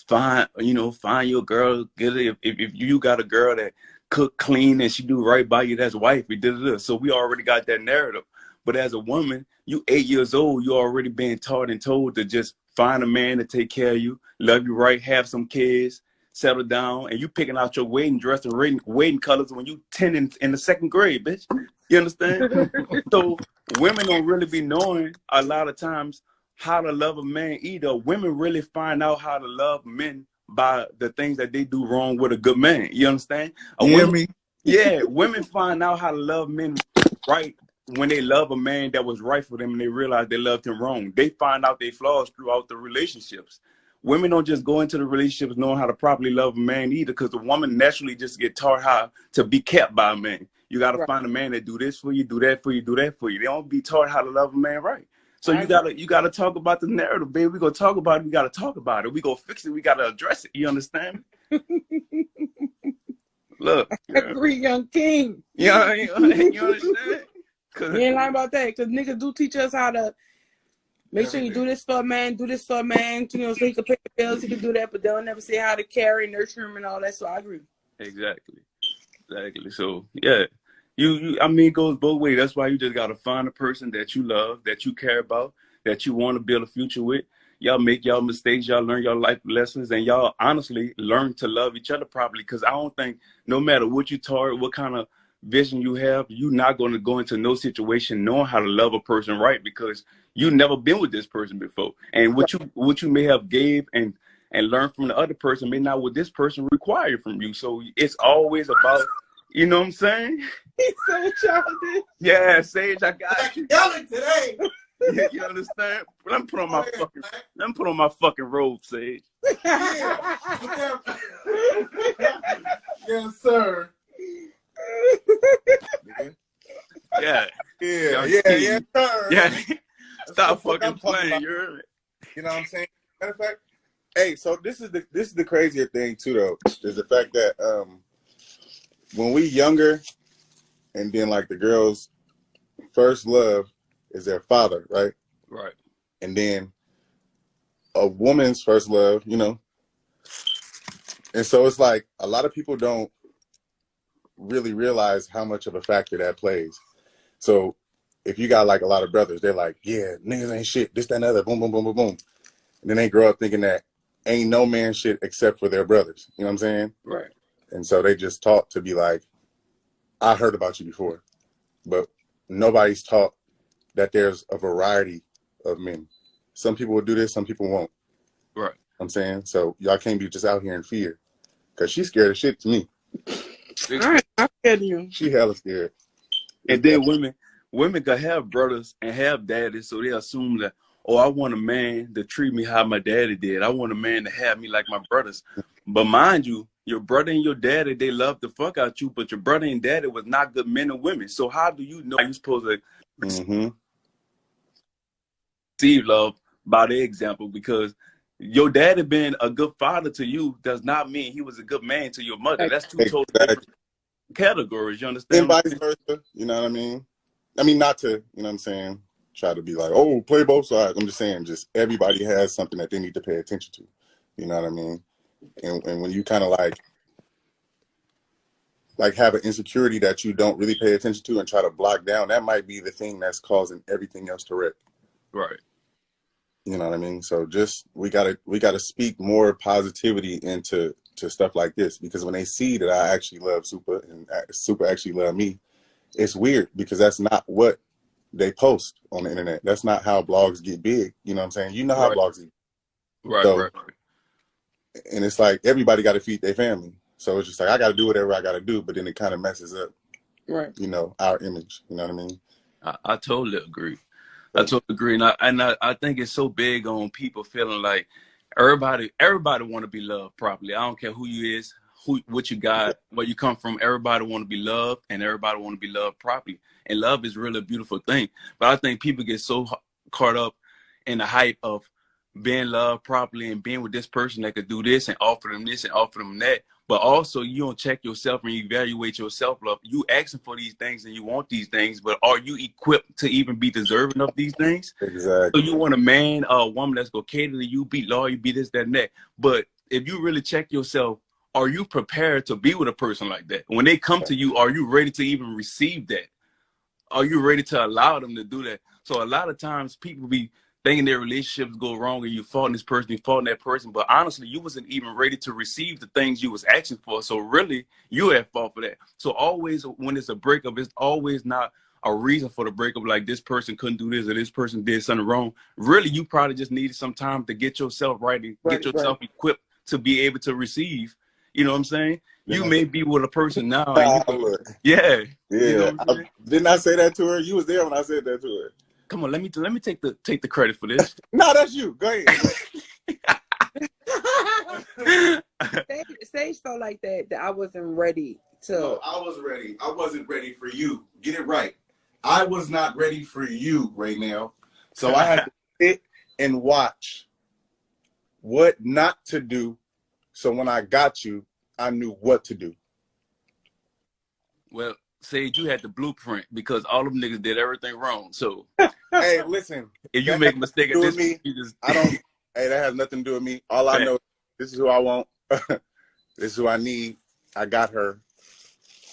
Find your girl. Get it. If you got a girl that cook, clean, and she do right by you, that's wifey. So we already got that narrative. But as a woman, you 8 years old, you already been taught and told to just find a man to take care of you, love you right, have some kids, settle down, and you picking out your wedding dress and wedding colors when you 10 in the second grade, bitch. You understand? So women don't really be knowing a lot of times how to love a man either. Women really find out how to love men by the things that they do wrong with a good man. You understand? You hear me? Yeah, women find out how to love men right when they love a man that was right for them and they realize they loved him wrong. They find out their flaws throughout the relationships. Women don't just go into the relationships knowing how to properly love a man either, because the woman naturally just get taught how to be kept by a man. You got to find a man that do this for you, do that for you, do that for you. They don't be taught how to love a man right. So you gotta talk about the narrative, baby. We gonna talk about it. We gotta talk about it. We gonna fix it. We gotta address it. You understand? Look, I agree, young king. You understand? You ain't lying about that, because niggas do teach us how to make sure you do this for a man, do this for a man, you know, so he can pay the bills, he can do that, but they'll never say how to carry, nurture him, and all that. So I agree. Exactly. So yeah. I mean, it goes both ways. That's why you just gotta find a person that you love, that you care about, that you want to build a future with. Y'all make y'all mistakes, y'all learn your life lessons, and y'all honestly learn to love each other properly. Because I don't think, no matter what you taught, what kind of vision you have, you're not going to go into no situation knowing how to love a person right, because you've never been with this person before. And what you may have gave and learned from the other person may not what this person required from you. So it's always about, you know what I'm saying? He's so childish. Yeah, Sage, I got you. Yelling today. You understand? Let me put on my fucking robe, Sage. Yeah. Yes, sir. Yeah, sir. Yeah. Stop fucking playing. You heard me? You know what I'm saying? Matter of fact, hey, so this is the crazier thing too, though, is the fact that when we younger, and then like the girls' first love is their father, right? Right. And then a woman's first love, you know. And so it's like a lot of people don't really realize how much of a factor that plays. So if you got like a lot of brothers, they're like, yeah, niggas ain't shit, this, that, and other, boom, boom, boom, boom, boom. And then they grow up thinking that ain't no man shit except for their brothers. You know what I'm saying? Right. And so they just taught to be like, I heard about you before. But nobody's taught that there's a variety of men. Some people will do this, some people won't. Right. I'm saying? So y'all can't be just out here in fear. Because she's scared of shit to me. All right, I'm scared of you. She hella scared. And then women can have brothers and have daddies, so they assume that, oh, I want a man to treat me how my daddy did. I want a man to have me like my brothers. But mind you, your brother and your daddy, they love the fuck out you, but your brother and daddy was not good men and women. So how do you know you're supposed to receive love by their example? Because your daddy being a good father to you does not mean he was a good man to your mother. That's two totally different. categories. You understand? And vice versa. You know what I mean? I mean, not to, you know what I'm saying, try to be like, oh, play both sides. I'm just saying, just everybody has something that they need to pay attention to. You know what I mean? And when you kind of like have an insecurity that you don't really pay attention to and try to block down, that might be the thing that's causing everything else to wreck. Right. You know what I mean? So just we gotta speak more positivity into stuff like this, because when they see that I actually love Super and Super actually love me, it's weird because that's not what they post on the internet. That's not how blogs get big. You know what I'm saying? You know how blogs get. Right, so, right. And it's like everybody got to feed their family. So it's just like I got to do whatever I got to do, but then it kind of messes up, you know, our image. You know what I mean? I totally agree. I totally agree, and I think it's so big on people feeling like everybody want to be loved properly. I don't care who you is, what you got, where you come from. Everybody want to be loved, and everybody want to be loved properly. And love is really a beautiful thing. But I think people get so caught up in the hype of being loved properly and being with this person that could do this and offer them this and offer them that. But also, you don't check yourself and evaluate your self-love. You asking for these things and you want these things, but are you equipped to even be deserving of these things? Exactly. So you want a man or a woman that's going to cater to you, be loyal, be this, that, and that. But if you really check yourself, are you prepared to be with a person like that? When they come to you, are you ready to even receive that? Are you ready to allow them to do that? So a lot of times people be thinking their relationships go wrong and you faulting this person, you faulting that person. But honestly, you wasn't even ready to receive the things you was asking for. So really, you at fault for that. So always when it's a breakup, it's always not a reason for the breakup, like this person couldn't do this or this person did something wrong. Really, you probably just needed some time to get yourself right and get yourself equipped to be able to receive. You know what I'm saying? You may be with a person now. And yeah. You know what I'm saying? Didn't I say that to her? You was there when I said that to her. Come on, let me take the credit for this. No, that's you. Go ahead. Sage felt like that I wasn't ready to. No, I was ready. I wasn't ready for you. Get it right. I was not ready for you right now. So I had to sit and watch what not to do. So when I got you, I knew what to do. Well, Sage, you had the blueprint because all of them niggas did everything wrong. So, hey, listen. If you make a mistake at this point, you just... I don't. Hey, that has nothing to do with me. All I know, this is who I want. This is who I need. I got her,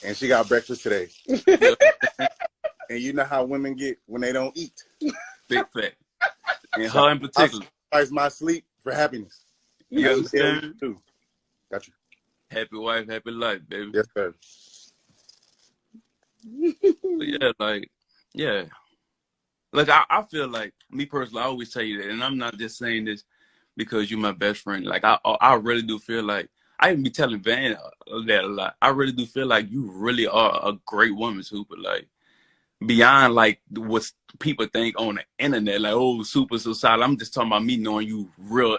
and she got breakfast today. And you know how women get when they don't eat. Big fat. And her in particular. I sacrifice my sleep for happiness. You understand? Too. Got you. Happy wife, happy life, baby. Yes, sir. But Like, I feel like, me personally, I always tell you that, and I'm not just saying this because you're my best friend. Like, I really do feel like, I even be telling Van that a lot. I really do feel like you really are a great woman, Super. Like, beyond, like, what people think on the internet, like, oh, Super so solid. I'm just talking about me knowing you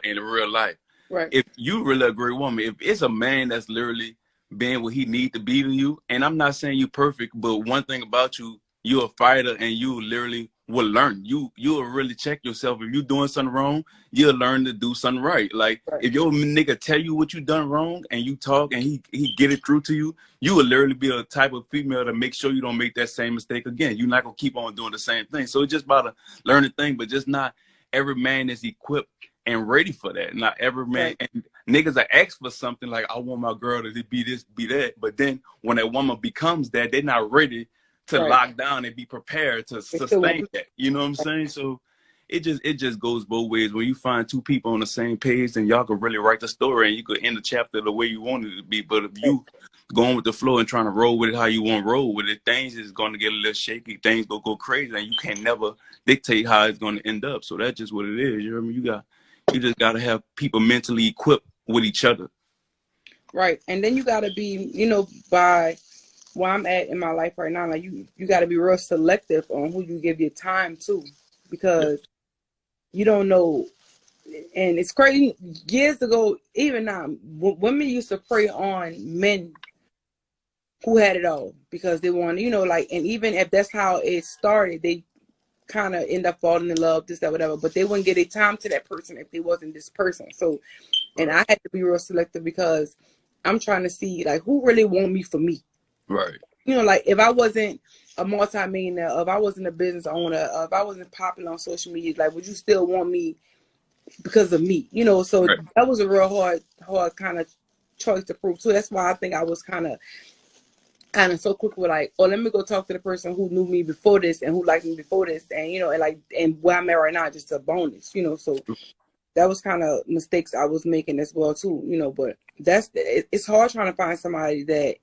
in real life. Right. If you really a great woman, if it's a man that's literally being what he need to be to you, and I'm not saying you perfect, but one thing about you, you're a fighter and you literally will learn. You'll really check yourself. If you're doing something wrong, you'll learn to do something right. Like, if your nigga tell you what you done wrong and you talk and he get it through to you, you will literally be a type of female to make sure you don't make that same mistake again. You're not going to keep on doing the same thing. So it's just about a learning thing, but just not every man is equipped and ready for that. Not every man. And niggas are asked for something like, I want my girl to be this, be that. But then when a woman becomes that, they're not ready to lock down and be prepared to sustain that. You know what I'm saying? So it just goes both ways. When you find two people on the same page, then y'all can really write the story and you could end the chapter the way you want it to be. But if you going with the flow and trying to roll with it how you want to roll with it, things is going to get a little shaky. Things going to go crazy and you can't never dictate how it's going to end up. So that's just what it is. You know what I mean? You just got to have people mentally equipped with each other. Right. And then you got to be, by where I'm at in my life right now, like you got to be real selective on who you give your time to, because you don't know. And it's crazy. Years ago, even now, women used to prey on men who had it all because they want, and even if that's how it started, they kind of end up falling in love, this, that, whatever, but they wouldn't get a time to that person if they wasn't this person. So, and I had to be real selective because I'm trying to see, like, who really want me for me. Right. You know, like if I wasn't a multi-millionaire, if I wasn't a business owner, if I wasn't popular on social media, like, would you still want me because of me? You know, so Right. that was a real hard kind of choice to prove too. That's why I think I was kind of so quick with like, oh, let me go talk to the person who knew me before this and who liked me before this, and you know, and where I'm at right now, just a bonus, you know. So that was kind of mistakes I was making as well too, you know. But it's hard trying to find somebody that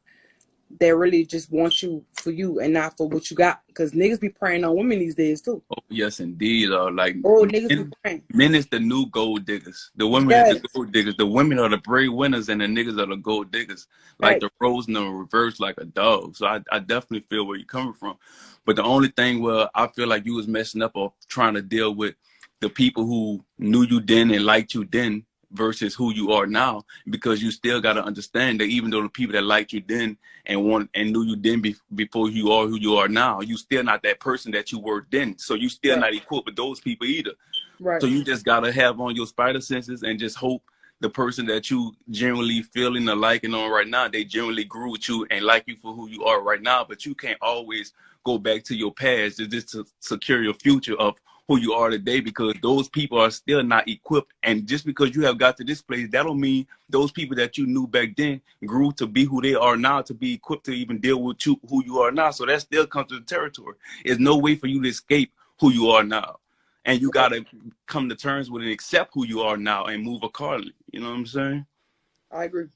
really just wants you for you and not for what you got, because niggas be preying on women these days too. Oh, yes, indeed. Like, niggas be preying. Men is the new gold diggers. The women is the gold diggers. The women are the breadwinners, and the niggas are the gold diggers. Like the roles in the reverse, like a dog. So I definitely feel where you're coming from. But the only thing where I feel like you was messing up or trying to deal with the people who knew you then and liked you then versus who you are now, because you still got to understand that even though the people that liked you then and knew you then before you are who you are now, you still not that person that you were then. So you still not equipped with those people either. Right. So you just got to have on your spider senses and just hope the person that you generally feeling or liking on right now, they generally grew with you and like you for who you are right now. But you can't always go back to your past just to secure your future of who you are today, because those people are still not equipped. And just because you have got to this place, that don't mean those people that you knew back then grew to be who they are now, to be equipped to even deal with you, who you are now. So that still comes to the territory. There's no way for you to escape who you are now. And you got to come to terms with and accept who you are now and move accordingly. You know what I'm saying? I agree.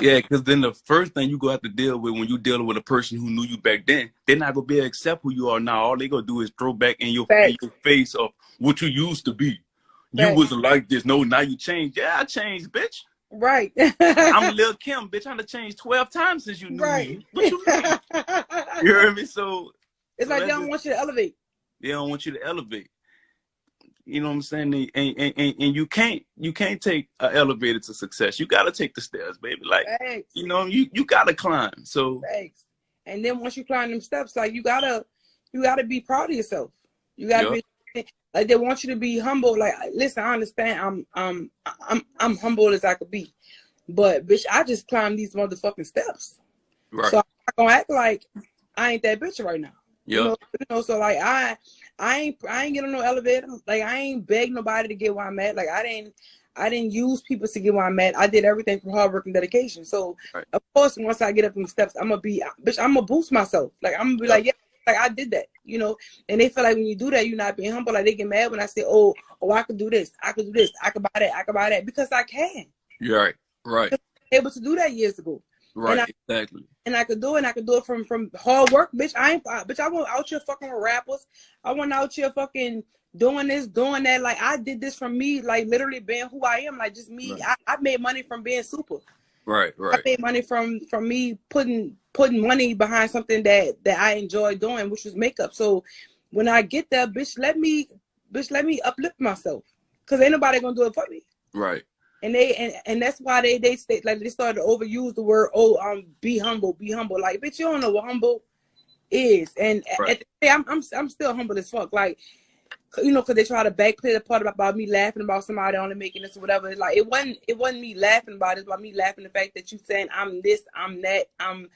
Yeah, because then the first thing you go have to deal with when you dealing with a person who knew you back then, they're not going to be able to accept who you are now. All they going to do is throw back in your face of what you used to be. You wasn't like this. No, now you changed. Yeah, I changed, bitch. Right. I'm Lil Kim, bitch. I done changed 12 times since you knew me. What you mean? You heard me? So it's like they don't want you to elevate. They don't want you to elevate. You know what I'm saying? And you can't take an elevator to success. You got to take the stairs, baby. Like, you know, you got to climb. So, and then once you climb them steps, like you gotta be proud of yourself. You gotta be like, they want you to be humble. Like, listen, I understand. I'm humble as I could be, but bitch, I just climbed these motherfucking steps. Right. So I'm not gonna act like I ain't that bitch right now. You know, so like I ain't get on no elevator. Like, I ain't beg nobody to get where I'm at. Like, I didn't use people to get where I'm at. I did everything from hard work and dedication. So of course, once I get up them steps, I'm gonna boost myself. Like, I'm gonna be like, yeah, like I did that, you know. And they feel like when you do that, you're not being humble. Like, they get mad when I say, oh, I could do this, I could buy that, because I can. You're right. I was able to do that years ago. Right, exactly. And I could do it, from hard work, bitch. I wasn't out here fucking with rappers. I wasn't out here fucking doing this, doing that. Like, I did this from me, like, literally being who I am, like, just me. Right. I made money from being super. Right. I made money from me putting money behind something that I enjoy doing, which was makeup. So when I get there, bitch, let me uplift myself, because ain't nobody gonna do it for me. Right. And that's why they stay, like, they started to overuse the word, be humble. Like, bitch, you don't know what humble is. And at the day, I'm still humble as fuck. Like, you know, because they try to backplay the part about me laughing about somebody only making this or whatever. Like, it wasn't me laughing about it. It's about me laughing the fact that you saying I'm this, I'm that, I'm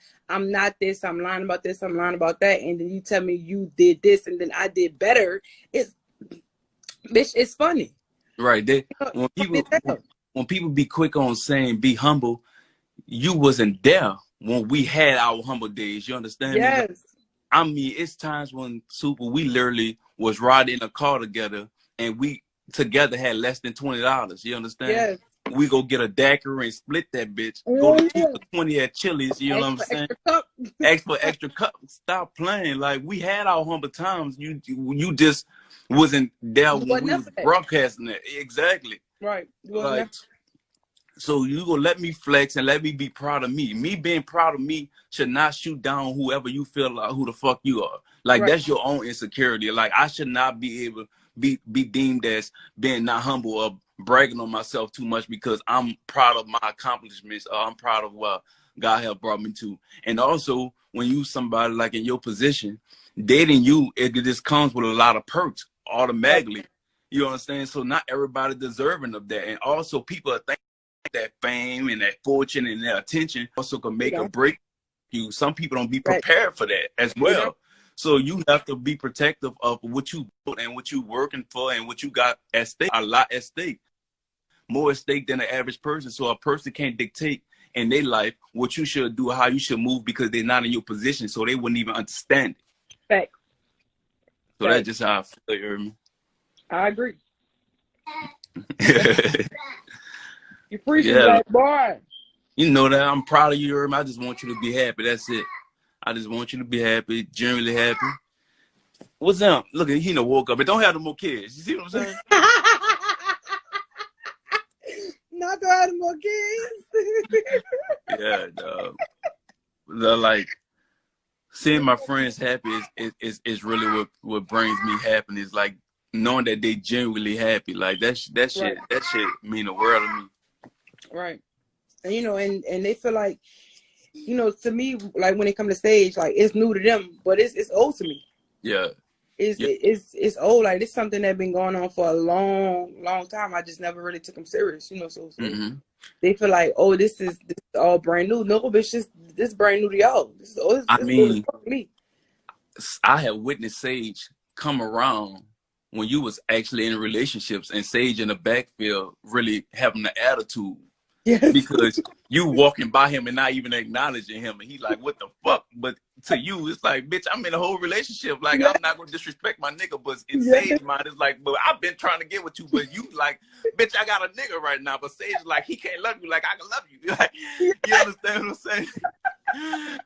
not this, I'm lying about this, I'm lying about that, and then you tell me you did this and then I did better. It's funny. Right. When people be quick on saying be humble, you wasn't there when we had our humble days. You understand? Yes. Me? I mean, it's times when we literally was riding in a car together and we together had less than $20. You understand? Yes. We go get a daiquiri and split that bitch. Go to keep the 20 at Chili's. You know what I'm saying? Ask for extra cup. Stop playing. Like, we had our humble times. You just wasn't there when we was broadcasting that. Exactly. Right. Like, so you gonna let me flex and let me be proud of me. Me being proud of me should not shoot down whoever you feel like who the fuck you are. Like, that's your own insecurity. Like, I should not be able to be deemed as being not humble or bragging on myself too much because I'm proud of my accomplishments or I'm proud of what God has brought me to. And also, when you somebody like in your position, dating you, it just comes with a lot of perks automatically. You understand? So not everybody deserving of that. And also, people are thinking that fame and that fortune and that attention also can make or break you. Some people don't be prepared for that as well. So you have to be protective of what you built and what you working for and what you got at stake. A lot at stake. More at stake than the average person. So a person can't dictate in their life what you should do, how you should move, because they're not in your position. So they wouldn't even understand it. Right. So that's just how I feel, you heard me? I agree. You appreciate that, boy. You know that. I'm proud of you, you heard me? I just want you to be happy. That's it. I just want you to be happy, generally happy. What's up? Look, he done woke up, but don't have no more kids. You see what I'm saying? Not to have more kids. Yeah, dog. Like, seeing my friends happy is really what brings me happiness. Like, knowing that they genuinely happy. Like, that shit mean the world to me. Right. And, you know, and they feel like, you know, to me, like when they come to stage, like it's new to them, but it's old to me. Yeah. It's old. Like it's something that's been going on for a long time. I just never really took them serious, you know. So they feel like, oh, this is all brand new. No, bitch, this brand new to y'all. This me. I have witnessed Sage come around when you was actually in relationships, and Sage in the backfield really having the attitude. Yes. Because you walking by him and not even acknowledging him, and he like, what the fuck? But to you, it's like, bitch, I'm in a whole relationship. Like, I'm not gonna disrespect my nigga, but in Sage's mind, it's like, but I've been trying to get with you, but you like, bitch, I got a nigga right now. But Sage like, he can't love you like I can love you. Like, you understand what I'm saying?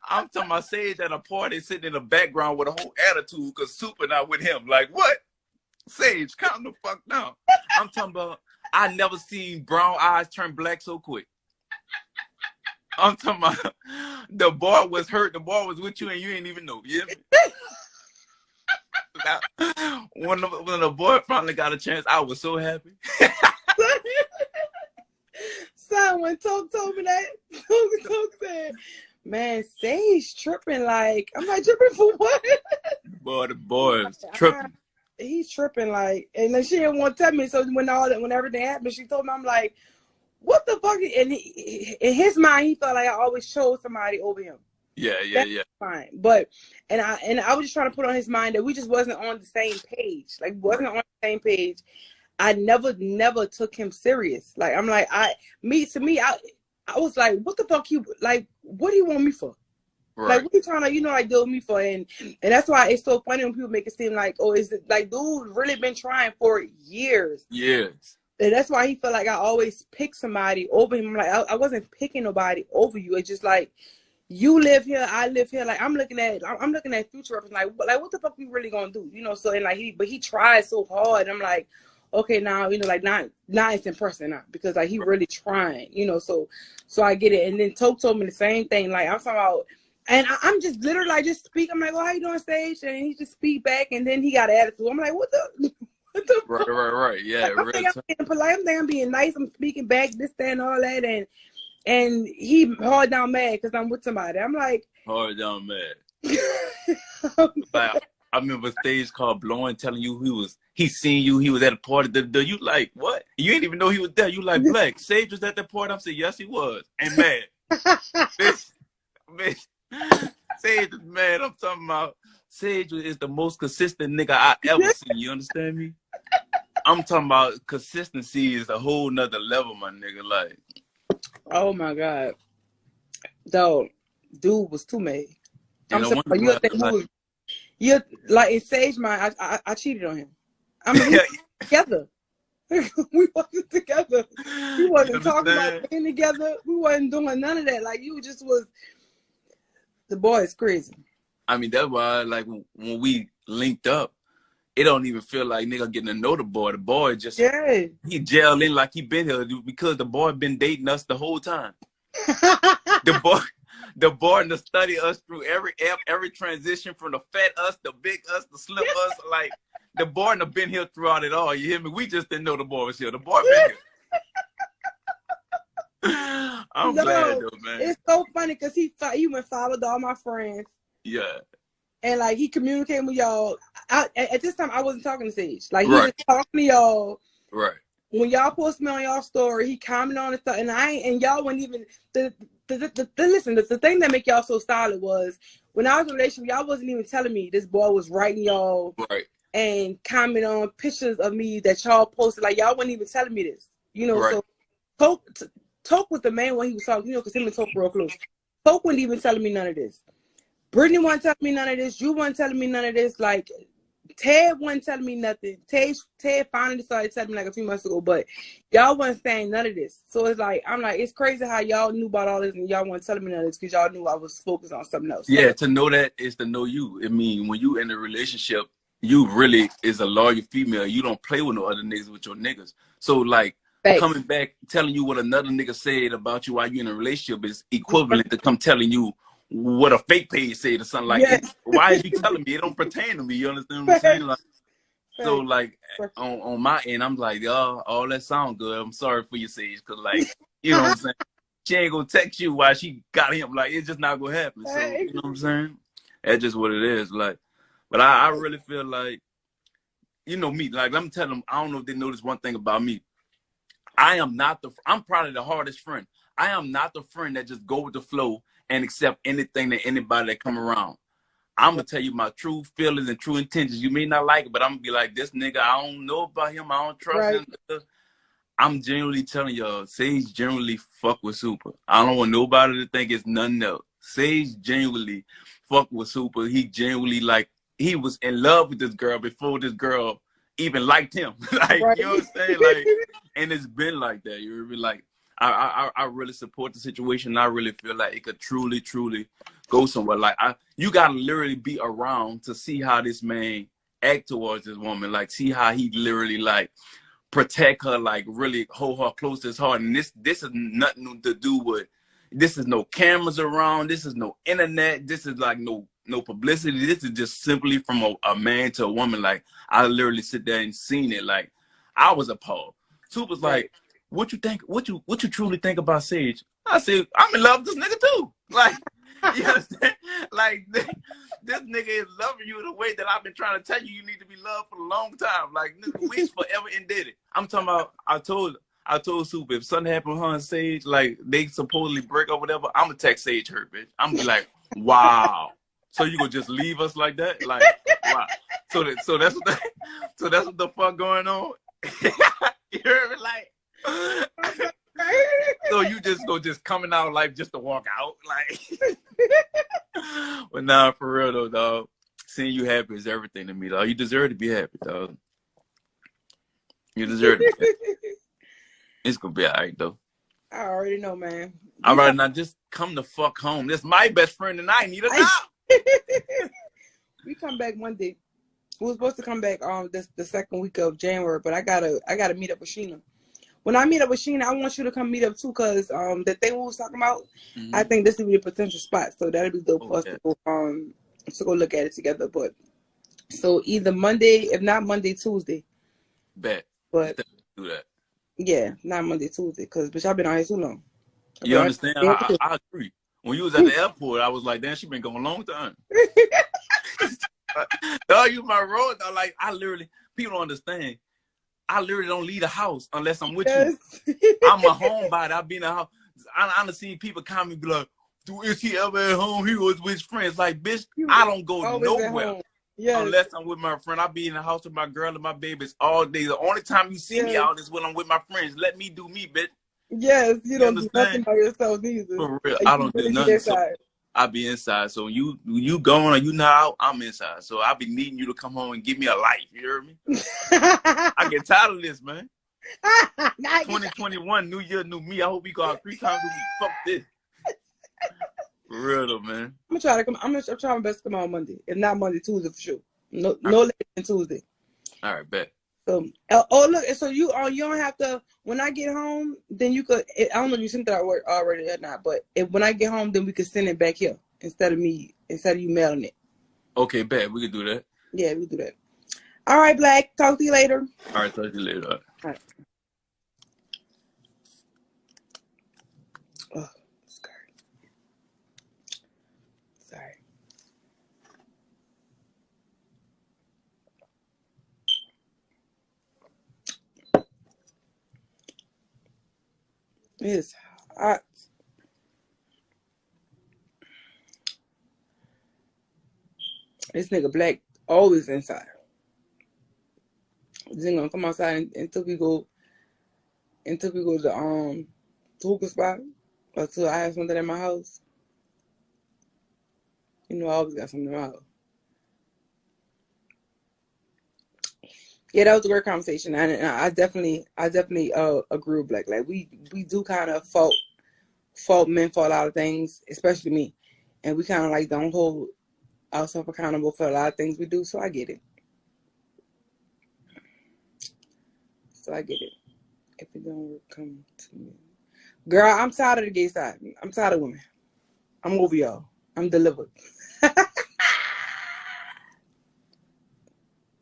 I'm talking about Sage at a party sitting in the background with a whole attitude because Super not with him. Like, what? Sage, calm the fuck down. I'm talking about, I never seen brown eyes turn black so quick. I'm talking about the boy was hurt. The boy was with you and you ain't even know. You know? When the boy finally got a chance, I was so happy. Son, when Toke told me that, Toke said, man, Sage tripping. Like, I'm like, tripping for what? Boy, the boy is tripping. He's tripping, like, and then she didn't want to tell me. So when everything happened, she told me, I'm like, what the fuck? And in his mind, he felt like I always chose somebody over him. Yeah. Fine, but and I was just trying to put on his mind that we just wasn't on the same page. Like, wasn't on the same page. I never took him serious. Like, I'm like, I was like, what the fuck what do you want me for? Right. Like, what are you trying to, like, deal with me for? And that's why it's so funny when people make it seem like, oh, is it like, dude really been trying for years. Years. And that's why he felt like I always pick somebody over him. I'm like, I wasn't picking nobody over you. It's just like, you live here, I live here. Like, I'm looking at future reference. Like, what the fuck we really gonna do? You know, so, and like, he tried so hard. I'm like, okay, now, you know, like, not it's impressive now, because like, he really trying, you know, so I get it. And then Toke told me the same thing. Like, I'm talking about, and I'm just literally like, just speak. I'm like, oh, how you doing, Sage? And he just speak back, and then he got an attitude. I'm like, what the Right. Yeah. Like, I'm being polite. I'm being nice. I'm speaking back, this, that, and all that. And he hard down mad because I'm with somebody. I'm like, hard down mad. Like, I remember Stage called blowing, telling you he seen you. He was at a party. You like, what? You ain't even know he was there. You like, Black. Sage was at that party. I'm saying, yes, he was. And mad. bitch. Sage is mad. I'm talking about Sage is the most consistent nigga I ever seen. You understand me? I'm talking about consistency is a whole nother level, my nigga. Like, oh my God, dude was too mad. I'm saying, you're like, in Sage mind, I cheated on him. I mean, we were together. We wasn't together. We wasn't talking about being together. We wasn't doing none of that. Like, you just was. The boy is crazy. I mean, that's why, like, when we linked up, it don't even feel like nigga getting to know the boy. The boy just, he gelled in like he been here because the boy been dating us the whole time. The boy to study us through every transition, from the fat us, the big us, the slim us. Like, the boy done been here throughout it all. You hear me? We just didn't know the boy was here. The boy been here. I'm glad though, man. It's so funny because he even followed all my friends. Yeah. And like, he communicated with y'all. At this time, I wasn't talking to Sage. Like, he was talking to y'all. Right. When y'all posted me on y'all story, he commented on it, and y'all weren't even listen, the thing that make y'all so solid was when I was in a relationship, y'all wasn't even telling me this boy was writing y'all and comment on pictures of me that y'all posted. Like, y'all wasn't even telling me this, you know. So Toke was the main one he was talking, you know, because him and Toke were real close. Toke wasn't even telling me none of this. Brittany wasn't telling me none of this. You wasn't telling me none of this. Like, Ted wasn't telling me nothing. Ted finally started telling me like a few months ago, but y'all wasn't saying none of this. So it's like, I'm like, it's crazy how y'all knew about all this and y'all wasn't telling me none of this because y'all knew I was focused on something else. Yeah, to know that is to know you. I mean, when you in a relationship, you really is a loyal female. You don't play with no other niggas with your niggas. So like coming back telling you what another nigga said about you while you in a relationship is equivalent to come telling you what a fake page said or something like. Why is you telling me? It don't pertain to me. You understand what I'm saying? Like, so like on my end, I'm like, all that sound good. I'm sorry for your Sage, cause like, you know what I'm saying. She ain't gonna text you while she got him. Like, it's just not gonna happen. So you know what I'm saying? That's just what it is. Like, but I really feel like, you know me. Like, let me tell them. I don't know if they know this one thing about me. I'm probably the hardest friend. I am not the friend that just go with the flow and accept anything that anybody that come around. I'm going to tell you my true feelings and true intentions. You may not like it, but I'm going to be like, this nigga, I don't know about him. I don't trust him. I'm genuinely telling y'all, Sage genuinely fuck with Super. I don't want nobody to think it's nothing else. Sage genuinely fuck with Super. He genuinely, like, he was in love with this girl before this girl even liked him. Like, you know what I'm saying? Like, and it's been like that. You know, like, I really support the situation. I really feel like it could truly, truly go somewhere. Like, you gotta literally be around to see how this man act towards this woman. Like, see how he literally like protect her, like really hold her close to his heart. And this is nothing to do with. This is no cameras around. This is no internet. This is like no publicity. This is just simply from a man to a woman. Like, I literally sit there and seen it. Like, I was appalled. Super's like, what you think? What you truly think about Sage? I said, I'm in love with this nigga too. Like, you understand? Like, this nigga is loving you the way that I've been trying to tell you need to be loved for a long time. Like, nigga, we forever indebted. I'm talking about. I told Super, if something happened with her and Sage, like they supposedly break up, whatever, I'm gonna text Sage her, bitch. I'm gonna be like, wow. So you gonna just leave us like that? Like, wow. So that's what the fuck going on. You heard me? Like, so you just coming out like just to walk out, like. But nah, for real though, dog. Seeing you happy is everything to me, dog. You deserve to be happy, dog. You deserve to be happy. It's gonna be alright though. I already know, man. All right, now just come the fuck home. This is my best friend and I need a dog. We come back Monday. We were supposed to come back the second week of January, but I gotta meet up with Sheena. When I meet up with Sheena, I want you to come meet up too, cause the thing we was talking about, I think this would be a potential spot. So that'll be dope for us to go look at it together. But so either Monday, if not Monday, Tuesday. Bet. But do that. Yeah, not Monday, Tuesday, cause bitch, I've been out here too long. You understand? I agree. When you was at the airport, I was like, damn, she been going a long time. Dog, you my road, dog. Like, people don't understand. I literally don't leave the house unless I'm with you. I'm a homebody. I be in the house. I done seen people come and be like, is he ever at home? He was with his friends. Like, bitch, I don't go nowhere. Unless I'm with my friend. I be in the house with my girl and my babies all day. The only time you see me out is when I'm with my friends. Let me do me, bitch. Yes, you don't do nothing by yourself either. For real, I don't do nothing. So I be inside. So you going or you not out, I'm inside. So I be needing you to come home and give me a life. You hear me? I get tired of this, man. 2021, new year, new me. I hope we go out 3 times a week. Fuck this. For real though, man. I'm gonna try to come. I'm trying my best to come on Monday. If not Monday, Tuesday for sure. No later than Tuesday. All right, bet. So look, so you don't have to. When I get home, then you could. I don't know if you sent that already or not, but when I get home, then we could send it back here instead of you mailing it. Okay, bet. We could do that. Yeah, we can do that. All right, Black. Talk to you later. All right, talk to you later. All right. Oh, sorry. It's hot. This nigga Black always inside. He's gonna come outside until we go to the hookah spot or till I have something at my house. You know, I always got something in my house. Yeah, that was a great conversation, and I definitely agree with Black. Like we do kind of fault men for a lot of things, especially me, and we kind of like don't hold ourselves accountable for a lot of things we do. So I get it. If it don't work, come to me, girl. I'm tired of the gay side. I'm tired of women. I'm over y'all. I'm delivered.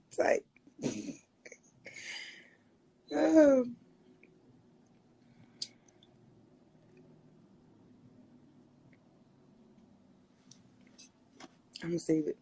It's like. I'm gonna save it.